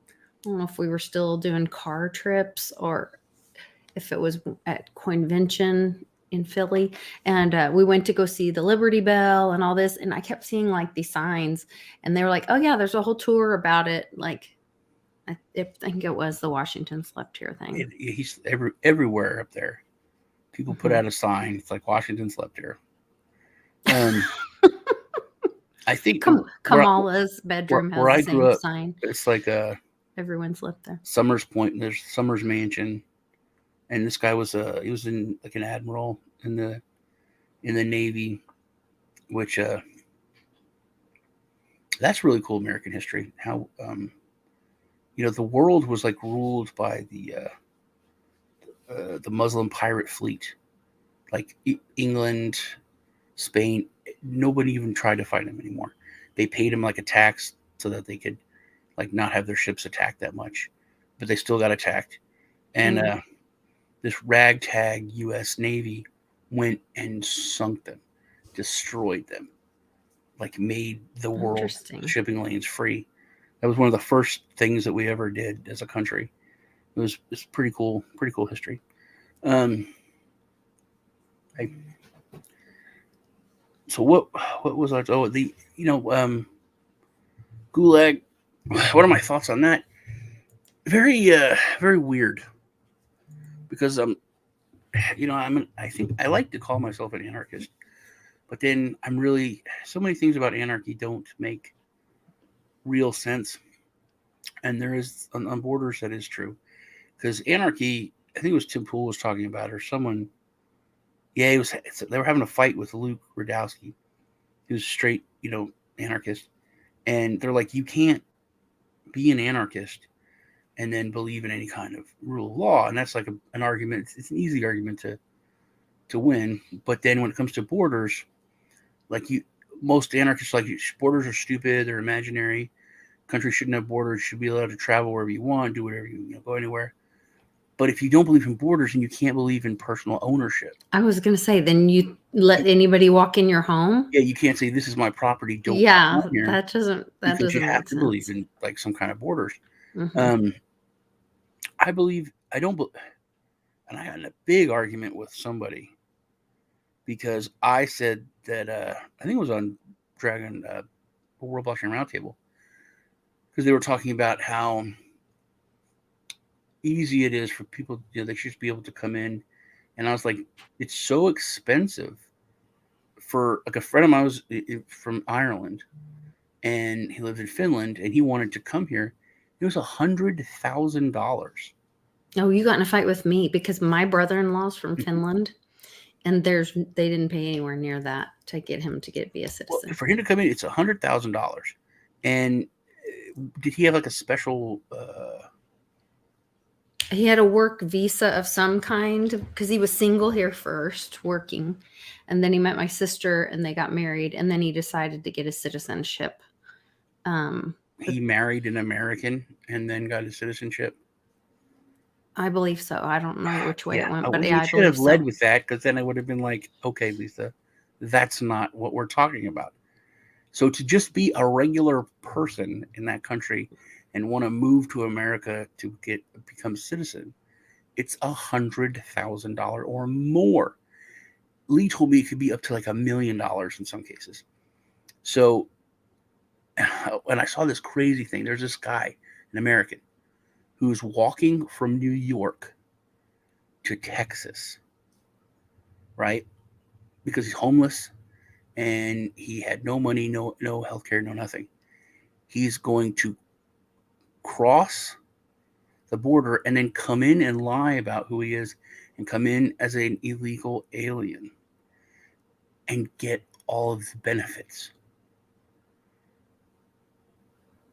I don't know if we were still doing car trips or if it was at Coinvention in Philly, and we went to go see the Liberty Bell and all this, and I kept seeing like these signs, and they were like, oh yeah, there's a whole tour about it. Like, I think it was the Washington slept here thing. He's everywhere up there. People put out a sign. It's like Washington slept here. I think Kamala's bedroom has the same sign. It's like everyone slept there. Summers Point. There's Summers Mansion, and this guy was he was in like an admiral in the Navy, which that's really cool American history. How the world was like ruled by the Muslim pirate fleet, like England, Spain. Nobody even tried to fight him anymore. They paid him like a tax so that they could like not have their ships attacked that much, but they still got attacked. And this ragtag U.S. Navy went and sunk them, destroyed them, like made the world shipping lanes free. That was one of the first things that we ever did as a country. It's pretty cool history. So what was I? Oh, Gulag. What are my thoughts on that? very weird because I think I like to call myself an anarchist, but then I'm really so many things about anarchy don't make real sense, and there is on borders that is true because anarchy. I think it was Tim Pool was talking about it, or someone. Yeah, they were having a fight with Luke Radowski. He was a straight, anarchist, and they're like, you can't be an anarchist and then believe in any kind of rule of law, and that's like an argument. It's an easy argument to win, but then when it comes to borders, like most anarchists like borders are stupid, they're imaginary. Countries shouldn't have borders. You should be allowed to travel wherever you want, do whatever go anywhere. But if you don't believe in borders, then you can't believe in personal ownership. I was going to say, then you let anybody walk in your home? Yeah, you can't say this is my property. Don't Yeah, come here. that doesn't Because you have make to sense. believe in like some kind of borders. Mm-hmm. I don't, and I got in a big argument with somebody because I said that I think it was on Dragon World Blockchain Roundtable because they were talking about how easy it is for people. They should be able to come in, and I was like, it's so expensive for like a friend of mine was from Ireland, and he lived in Finland, and he wanted to come here. It was $100,000. Oh, you got in a fight with me because my brother-in-law's from Finland, and they didn't pay anywhere near that to get him to be a citizen. Well, for him to come in, it's $100,000. And did he have like a special? He had a work visa of some kind because he was single here first, working, and then he met my sister, and they got married, and then he decided to get a citizenship. He married an American and then got his citizenship. I believe so. I don't know which way it went, but you I should have believe led so. with that because then I would have been like, okay, Lisa, that's not what we're talking about. So to just be a regular person in that country and want to move to America to become a citizen, it's $100,000 or more. Lee told me it could be up to like $1 million in some cases. So when I saw this crazy thing, there's this guy, an American, who's walking from New York to Texas, right? Because he's homeless and he had no money, no health care, no nothing. He's going to cross the border and then come in and lie about who he is and come in as an illegal alien and get all of the benefits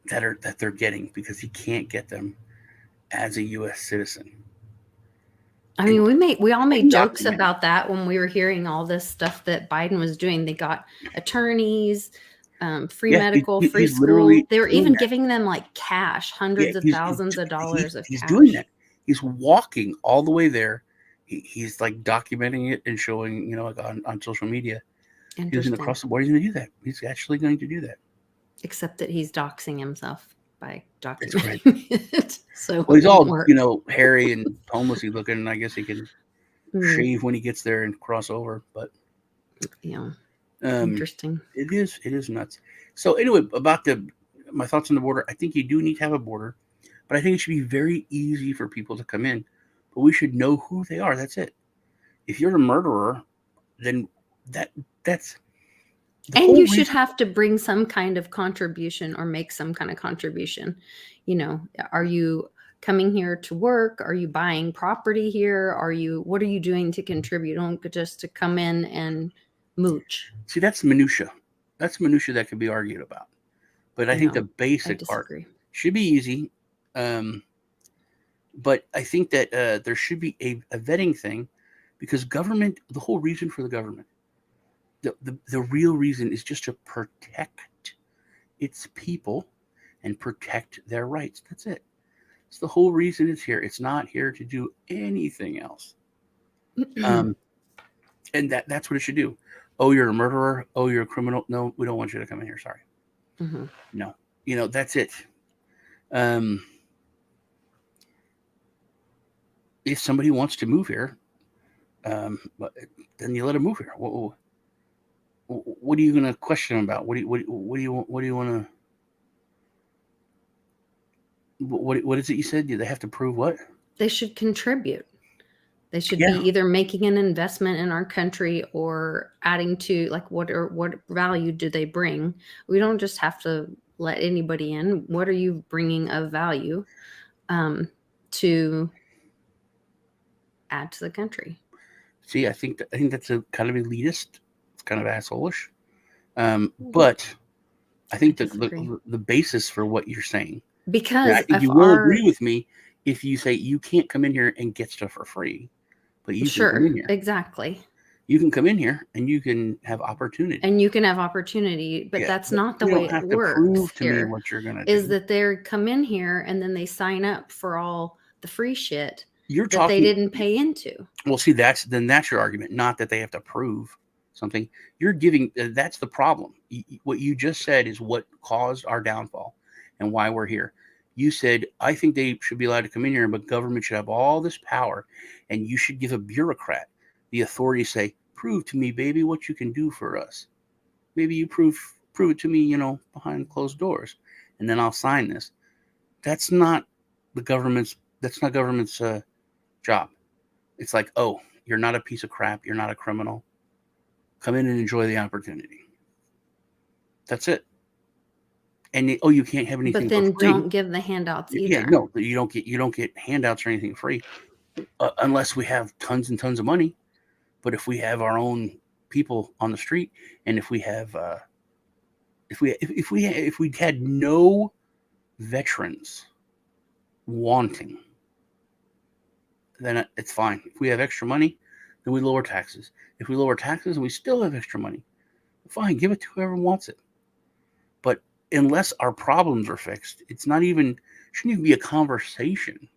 that they're getting because he can't get them as a U.S. citizen. I mean, we all made jokes about that when we were hearing all this stuff that Biden was doing. They got attorneys, free medical, free school. They were even giving them like cash, hundreds of thousands of dollars of cash. He's doing that. He's walking all the way there. He's like documenting it and showing, like on social media. He's going to cross the border. He's going to do that. He's actually going to do that. Except that he's doxing himself by documenting it. So he's all, hairy and homelessy looking, and I guess he can shave when he gets there and cross over. But yeah, interesting. It is nuts. So anyway, about my thoughts on the border, I think you do need to have a border, but I think it should be very easy for people to come in. But we should know who they are. That's it. If you're a murderer, then that's. And you should have to bring some kind of contribution or make some kind of contribution. Are you coming here to work? Are you buying property here? What are you doing to contribute? Don't just to come in and mooch. See, that's minutia. That's minutia that could be argued about. But I think the basic part should be easy. But I think that there should be a vetting thing because government, the whole reason for the government, the real reason is just to protect its people and protect their rights. That's it. It's the whole reason it's here. It's not here to do anything else. And that's what it should do. Oh, you're a murderer. Oh, you're a criminal. No, we don't want you to come in here. Sorry. Mm-hmm. No, that's it. If somebody wants to move here, then you let them move here. What are you going to question about? What do you want to? What is it you said? Do they have to prove what? They should contribute. They should be Yeah. either making an investment in our country or adding to, like, what value do they bring? We don't just have to let anybody in. What are you bringing of value to add to the country? See, I think that's a kind of elitist. It's kind of assholeish. But I think the basis for what you're saying, because I think you will agree with me if you say you can't come in here and get stuff for free, but you can come in here. Exactly. You can come in here and you can have opportunity. And you can have opportunity, but that's not the way it works. Prove to me what you're gonna do. Is that they come in here and then they sign up for all the free shit that they didn't pay into. Well, see, that's your argument. Not that they have to prove something. You're giving. That's the problem. What you just said is what caused our downfall and why we're here. You said, I think they should be allowed to come in here, but government should have all this power, and you should give a bureaucrat the authority to say, prove to me, baby, what you can do for us. Maybe you prove it to me, behind closed doors, and then I'll sign this. That's not government's job. It's like, oh, you're not a piece of crap. You're not a criminal. Come in and enjoy the opportunity. That's it. And you can't have anything. But then don't give the handouts either. Yeah, no, you don't get handouts or anything free, unless we have tons and tons of money. But if we have our own people on the street, and if we have, if we had no veterans wanting, then it's fine. If we have extra money, then we lower taxes. If we lower taxes and we still have extra money, fine, give it to whoever wants it. But unless our problems are fixed, shouldn't even be a conversation.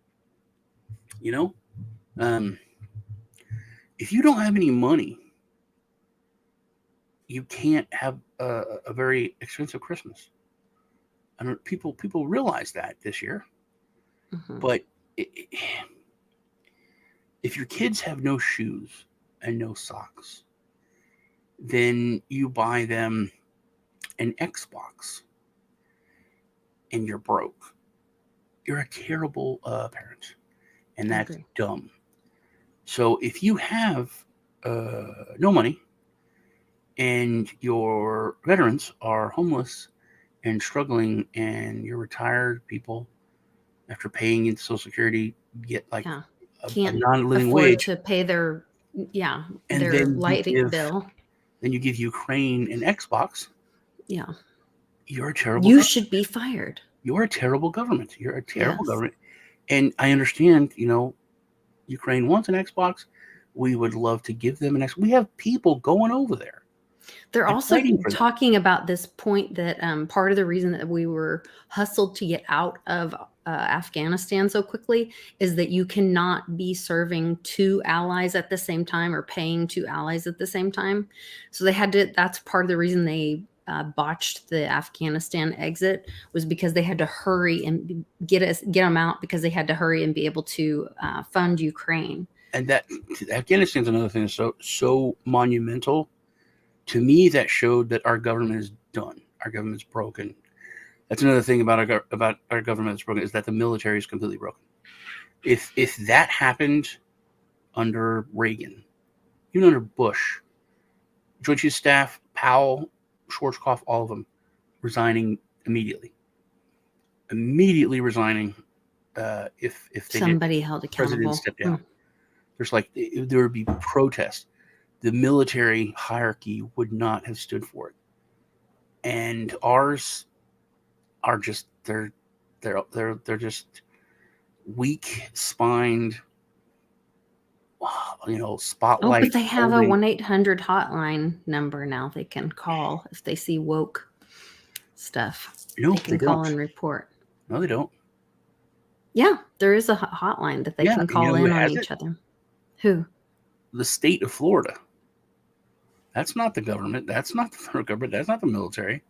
If you don't have any money, you can't have a very expensive Christmas. I don't. People realize that this year, but if your kids have no shoes and no socks, then you buy them an Xbox, and you're broke. You're a terrible parent, and that's dumb. So if you have no money and your veterans are homeless and struggling, and you're retired people after paying into Social Security get like a non-living wage to pay their lighting bill. Then you give Ukraine an Xbox. Yeah. You're a terrible government. Should be fired. You're a terrible government. You're a terrible government. And I understand, Ukraine wants an Xbox. We would love to give them an Xbox. We have people going over there. They're also talking about this point that part of the reason that we were hustled to get out of Afghanistan so quickly is that you cannot be serving two allies at the same time or paying two allies at the same time. So they had to, that's part of the reason they botched the Afghanistan exit, was because they had to hurry and get them out, because they had to hurry and be able to fund Ukraine. And that Afghanistan's another thing that's so monumental. To me, that showed that our government is done. Our government's broken. That's another thing about our government that's broken, is that the military is completely broken. If that happened under Reagan, even under Bush, Joint Chiefs of Staff, Powell, Schwarzkopf, all of them resigning immediately. Immediately resigning if somebody held accountable. President stepped down. There would be protests. The military hierarchy would not have stood for it, and ours are just they're just weak spined. Spotlight. But they have a 1-800 hotline number now they can call if they see woke stuff. No, they can call and report. No, they don't. Yeah, there is a hotline that they can call in on each other. Who? The state of Florida. That's not the government. That's not the federal government. That's not the military.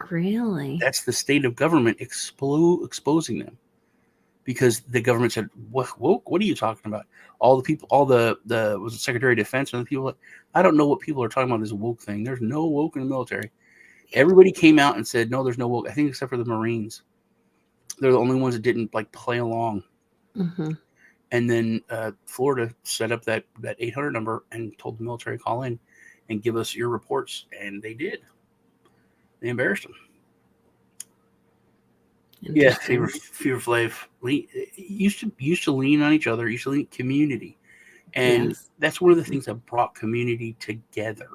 Really? That's the state of government exposing them. Because the government said, what are you talking about? All the people, was the Secretary of Defense and the people, I don't know what people are talking about this woke thing. There's no woke in the military. Everybody came out and said, no, there's no woke. I think except for the Marines. They're the only ones that didn't like play along. Mm-hmm. And then Florida set up that 800 number and told the military to call in and give us your reports, and they did. They embarrassed them. Yeah, Fever Flav used to lean on each other. Used to lean community, and Yes. that's one of the things that brought community together.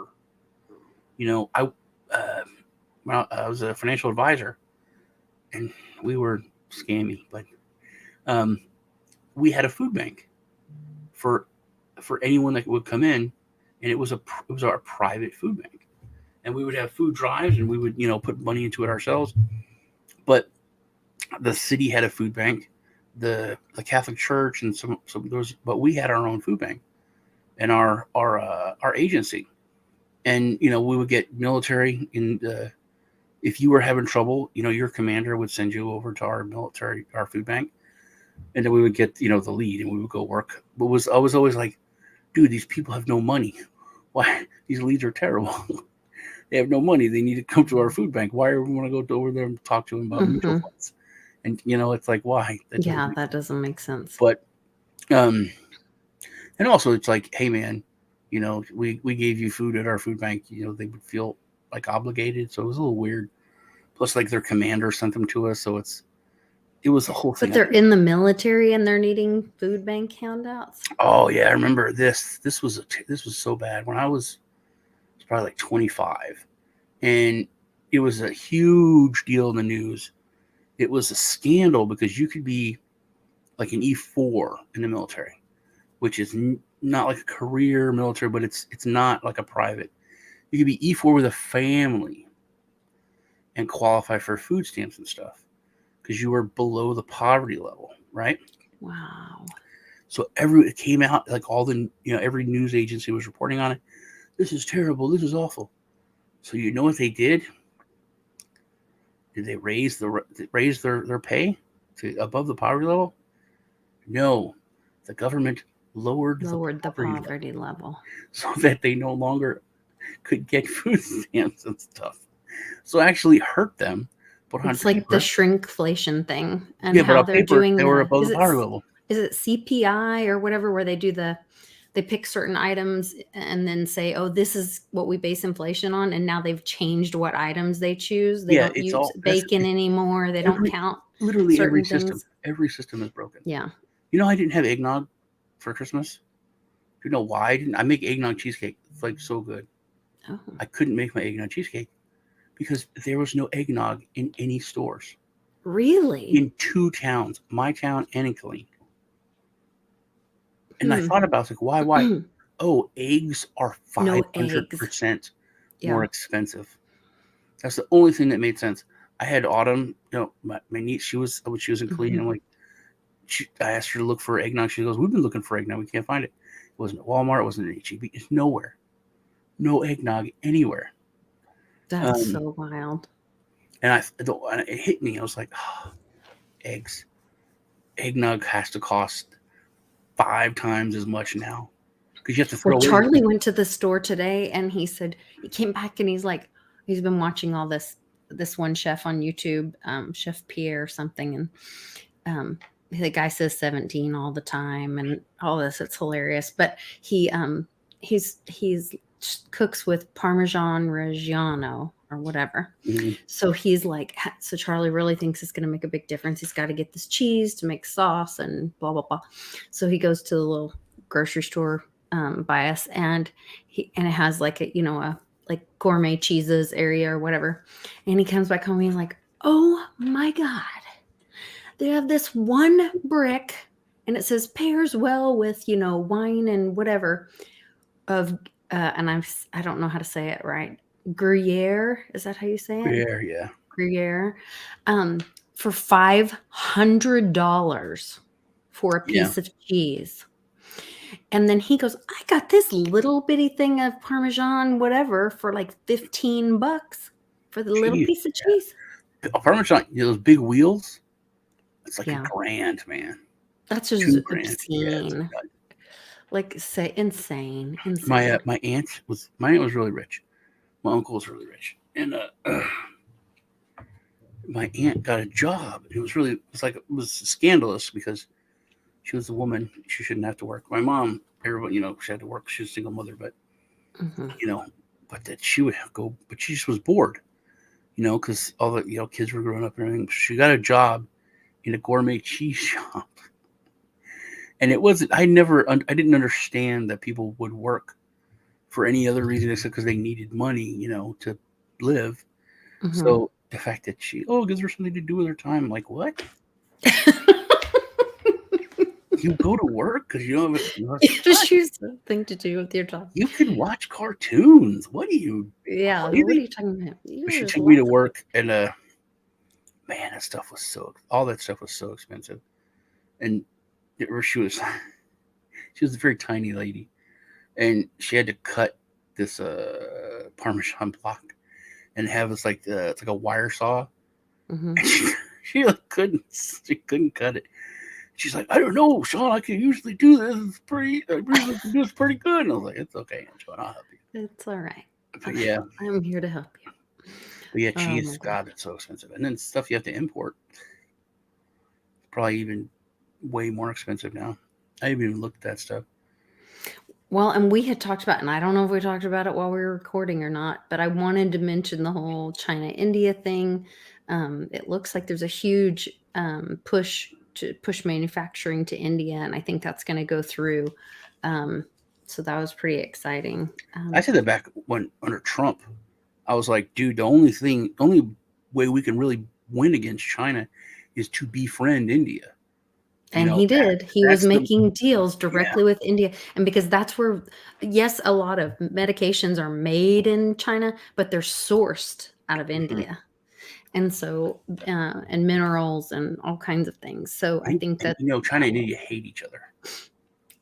You know, I was a financial advisor, and we were scammy, but we had a food bank for anyone that would come in, and it was our private food bank, and we would have food drives, and we would put money into it ourselves. But the city had a food bank, the Catholic Church, and some those, but we had our own food bank and our agency, and we would get military, and if you were having trouble, your commander would send you over to our food bank, and then we would get the lead, and we would go work. But I was always like, dude, these people have no money. Why? These leads are terrible. They have no money. They need to come to our food bank. Why are we want to go over there and talk to them about mutual funds? And it's like, why? That doesn't make sense. But and also it's like, hey man, we gave you food at our food bank. They would feel like obligated, so it was a little weird. Plus, like, their commander sent them to us, so it was a whole thing. But they're in the military and they're needing food bank handouts. Oh yeah, I remember this. This was so bad when I was probably like 25, and it was a huge deal in the news. It was a scandal because you could be like an E4 in the military, which is not like a career military, but it's not like a private. You could be E4 with a family and qualify for food stamps and stuff because you were below the poverty level, right? Wow. So it came out, like, all the every news agency was reporting on it. This is terrible. This is awful. So you know what they did? Did they raise their pay to above the poverty level? No, the government lowered the poverty level so that they no longer could get food stamps and stuff. So it actually hurt them. But it's like the shrinkflation thing, and yeah, how they're doing. They were above the poverty level. Is it CPI or whatever, where they pick certain items and then say, oh, this is what we base inflation on, and now they've changed what items they choose. They don't use bacon anymore. They don't count literally certain things. Every system is broken. Yeah. I didn't have eggnog for Christmas. Do you know why I didn't? I make eggnog cheesecake. It's like so good. Oh. I couldn't make my eggnog cheesecake because there was no eggnog in any stores. Really? In 2 towns, my town and in Killeen. And I thought about it, like, why? Oh, eggs are 500% more expensive. That's the only thing that made sense. I had Autumn, my niece, she was in Killeen. I'm like, I asked her to look for eggnog. She goes, we've been looking for eggnog. We can't find it. It wasn't at Walmart. It wasn't at H-E-B. It's nowhere. No eggnog anywhere. That's so wild. And it hit me. I was like, oh, eggs. Eggnog has to cost 5 times as much now because you have to throw away. Charlie went to the store today, and he said he came back and he's like, he's been watching all this one chef on YouTube, Chef Pierre or something, and the guy says 17 all the time and all this. It's hilarious, but he's cooks with Parmesan Reggiano or whatever. Mm-hmm. So he's like, so Charlie really thinks it's going to make a big difference. He's got to get this cheese to make sauce and blah, blah, blah. So he goes to the little grocery store by us, and it has like a like gourmet cheeses area or whatever. And he comes back home and he's like, oh my God, they have this one brick and it says pairs well with, wine and whatever of, and I don't know how to say it right. Gruyere. Is that how you say it? Gruyere, yeah. Gruyere. For $500 for a piece of cheese. And then he goes, I got this little bitty thing of Parmesan, whatever, for like $15 for the little piece of cheese. Parmesan, those big wheels. It's like $1,000, man. That's just obscene. Like, say, insane. My aunt was really rich. My uncle was really rich, and my aunt got a job. It was scandalous because she was a woman. She shouldn't have to work. My mom, everyone, she had to work. She was a single mother, but Mm-hmm. but that she would go, but she just was bored, because all the kids were growing up and everything. She got a job in a gourmet cheese shop, and it wasn't. I didn't understand that people would work for any other reason except because they needed money, to live. Mm-hmm. So the fact that she gives her something to do with her time, I'm like, what? You go to work because you don't have Just what? choose something to do with your time. You can watch cartoons. What are you Yeah, what are crazy? you talking about? But she There's took me to lots of work, and man, all that stuff was so expensive. And she was she was a very tiny lady, and she had to cut this Parmesan block and have this it's like a wire saw. Mm-hmm. And she couldn't cut it. She's like, I don't know, Sean. I can usually do this. I usually can do this pretty good. And I was like, it's okay, Sean. I'll help you. It's all right. But yeah, I'm here to help you. Oh cheese. my God. God, that's so expensive. And then stuff you have to import, probably even way more expensive now. I haven't even looked at that stuff. Well, and we had talked about, and I don't know if we talked about it while we were recording or not, but I wanted to mention the whole China-India thing. It looks like there's a huge push to push manufacturing to India, and I think that's going to go through. So that was pretty exciting. I said that back when under Trump. I was like, dude, the only way we can really win against China is to befriend India. And he did. He was That's making deals yeah. directly with India. And because that's where, yes, a lot of medications are made in China, but they're sourced out of India. And so, and minerals and all kinds of things. So I think that, China and India hate each other.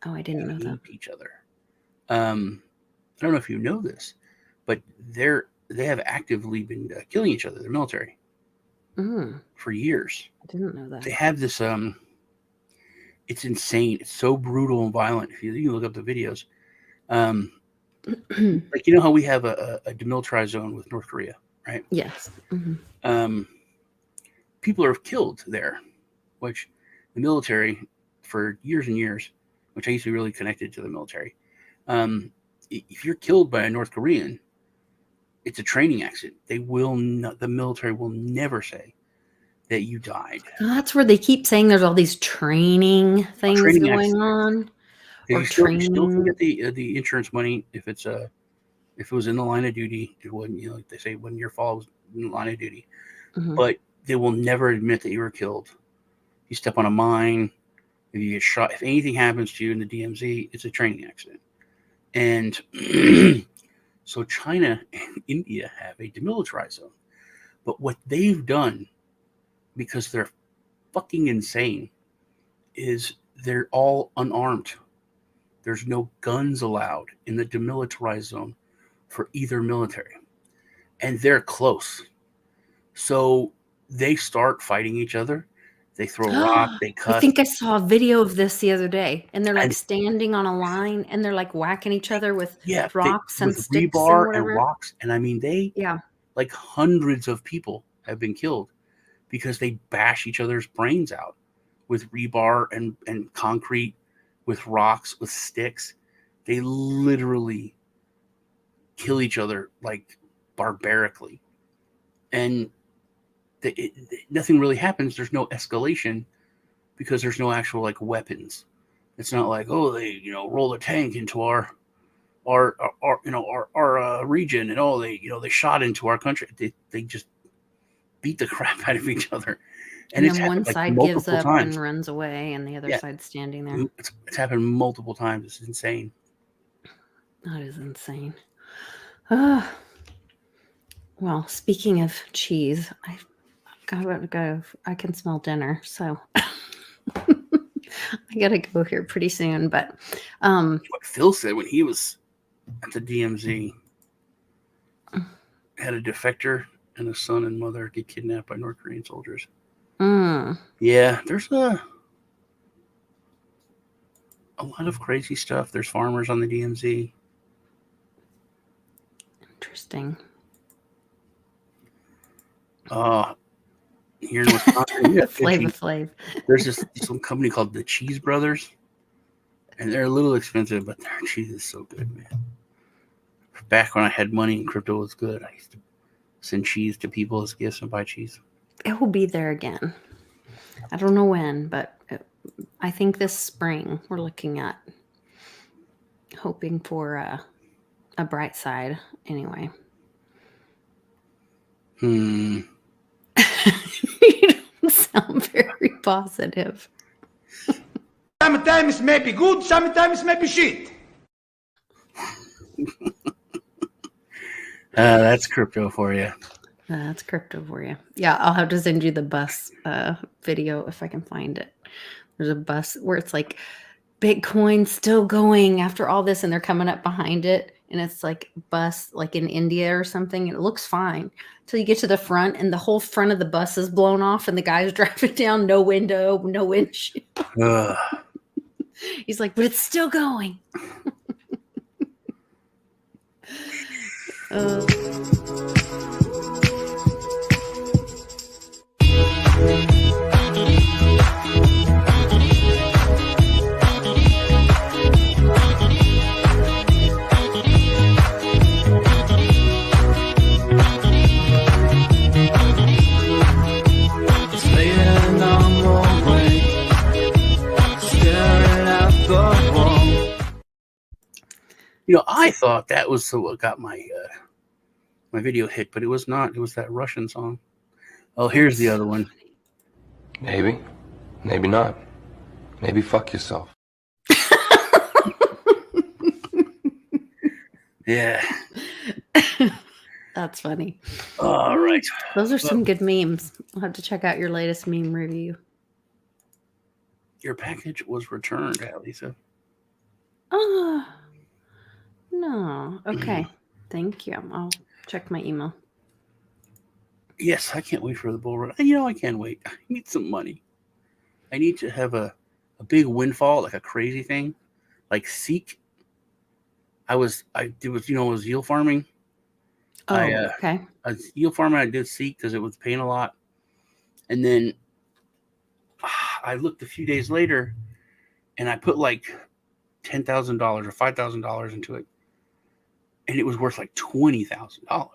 oh, I didn't know that. Hate each other. I don't know if you know this, but they have actively been killing each other. Their military for years. I didn't know that. They have this. It's insane. It's so brutal and violent. If you look up the videos, like how we have a demilitarized zone with North Korea, right? Yes. People are killed there, which the military for years and years, which I used to be really connected to the military. If you're killed by a North Korean, it's a training accident. The military will never say that you died. That's where they keep saying there's all these training things going on. Or You still can get the insurance money if it was in the line of duty. It wouldn't, like they say, when your fall was in the line of duty. But they will never admit that you were killed. You step on a mine, if you get shot, if anything happens to you in the DMZ, it's a training accident. And so China and India have a demilitarized zone. But what they've done, because they're fucking insane, is they're all unarmed. There's no guns allowed in the demilitarized zone for either military. And they're close. So they start fighting each other. They throw rocks, they cuss. I think I saw a video of this the other day, and they're like standing on a line, and they're like whacking each other with rocks and sticks rebar and whatever. And rocks. And I mean, like hundreds of people have been killed because they bash each other's brains out with rebar and concrete, with rocks, with sticks. They literally kill each other like barbarically. And nothing really happens. There's no escalation because there's no actual like weapons. It's not like, oh, they roll a tank into our region, and they shot into our country. They just beat the crap out of each other. And then one side gives up and runs away, and the other side's standing there. It's happened multiple times. It's insane. That is insane. Well, speaking of cheese, I gotta go. I can smell dinner, so I gotta go here pretty soon. But what Phil said when he was at the DMZ, had a defector and a son and mother get kidnapped by North Korean soldiers. Yeah, there's a lot of crazy stuff. There's farmers on the DMZ. Interesting. here in Wisconsin. Yeah, Flavor Flav. there's some company called the Cheese Brothers, and they're a little expensive, but their cheese is so good, man. Back when I had money and crypto was good, I used to send cheese to people as gifts and buy cheese. It will be there again. I don't know when, but I think this spring we're looking at hoping for a bright side. Anyway. You don't sound very positive. Sometimes maybe good, sometimes maybe shit. That's crypto for you. That's crypto for you. Yeah, I'll have to send you the bus video if I can find it. There's a bus where it's like Bitcoin still going after all this, and they're coming up behind it, and it's like bus like in India or something, and it looks fine till you get to the front, and the whole front of the bus is blown off, and the guy's driving down, no window, no windshield. He's like, but it's still going. I thought that was what got my my video hit, but it was not. It was that Russian song. Oh, here's the other one. Maybe. Maybe not. Maybe fuck yourself. Yeah. That's funny. All right. Those are some good memes. I'll have to check out your latest meme review. Your package was returned, Lisa. Oh, no. Okay. Thank you. I'll check my email. Yes, I can't wait for the bull run. I can't wait. I need some money. I need to have a big windfall, like a crazy thing, like Seek. It was yield farming. Oh, okay. I was yield farming. I did Seek because it was paying a lot. And then I looked a few days later and I put like $10,000 or $5,000 into it. And it was worth like $20,000. Oh,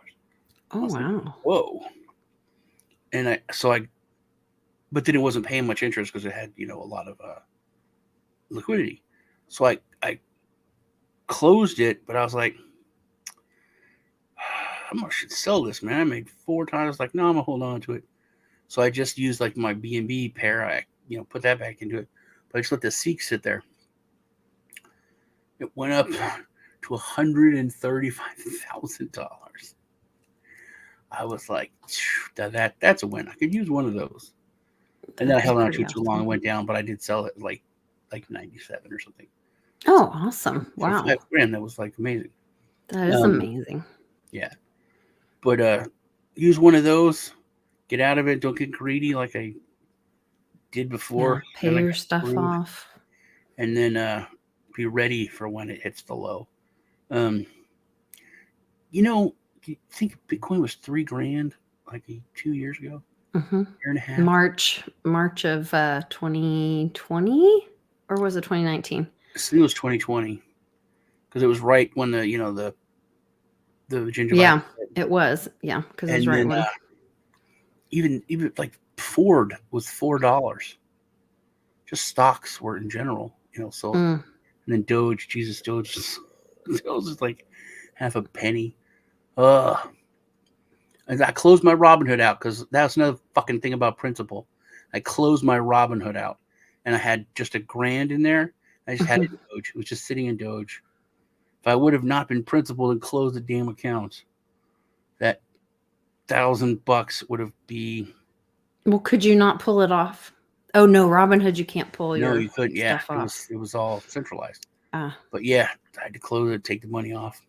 wow. Like, whoa. And but then it wasn't paying much interest because it had, a lot of liquidity. So I closed it, but I was like, I should sell this, man. I made 4 times. Like, no, I'm gonna hold on to it. So I just used like my BNB pair. I, put that back into it, but I just let the Seek sit there. It went up to $135,000. I was like, that's a win. I could use one of those. And then I held on to it too long. It went down, but I did sell it like 97 or something. Oh, awesome. Wow. For $5,000. That was like amazing. That is amazing. Yeah. But use one of those, get out of it, don't get greedy like I did before. Yeah, pay your stuff off. And then be ready for when it hits the low. Do you think Bitcoin was $3,000 like 2 years ago? Mm-hmm. Year and a half. March of 2020, or was it 2019? I think it was 2020 because it was right when the gingivitis. Yeah, it was. Yeah, because it was right when. Even like Ford was $4. Just stocks were in general, So and then Doge was like half a penny. And I closed my Robinhood out because that's another fucking thing about principal. I closed my Robinhood out and I had just $1,000 in there. I just had it in Doge. It was just sitting in Doge. If I would have not been principled and closed the damn account, that $1,000 would have been. Well, could you not pull it off? Oh no, Robinhood, you can't pull your. No, you couldn't. Yeah, stuff off. It was all centralized. But yeah, I had to close it, take the money off.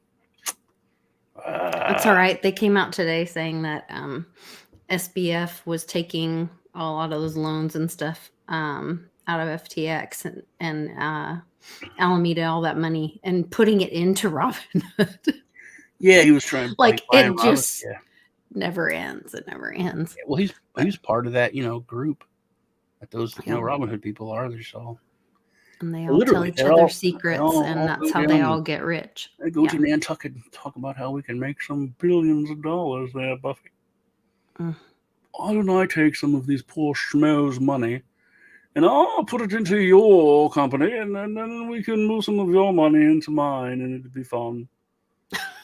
That's all right. They came out today saying that SBF was taking a lot of those loans and stuff out of FTX and Alameda, all that money, and putting it into Robinhood. Yeah, he was trying to like it just. never ends. It never ends. Well, he's part of that, group that those, Yeah. Robin Hood people are. They're all And they all tell literally, each they're other all- secrets, all and that's go how they down all and- get rich. They go to Nantucket and talk about how we can make some billions of dollars there, Buffy. Why don't I take some of these poor schmoes' money and I'll put it into your company, and then we can move some of your money into mine, and it'd be fun.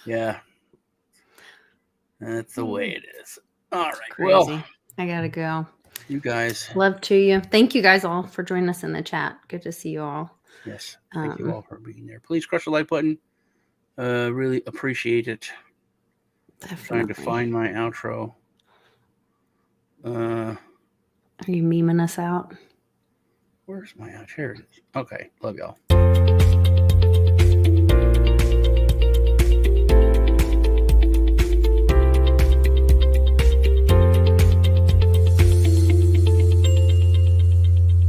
Yeah. That's the way it is. All right. Crazy. Well, I gotta go. you guys. Love to you. Thank you guys all for joining us in the chat. Good to see you all. Yes. Thank you all for being there. Please crush the like button. Really appreciate it. Definitely. Trying to find my outro. Are you memeing us out? Where's my outro? Here it is. Okay. Love y'all.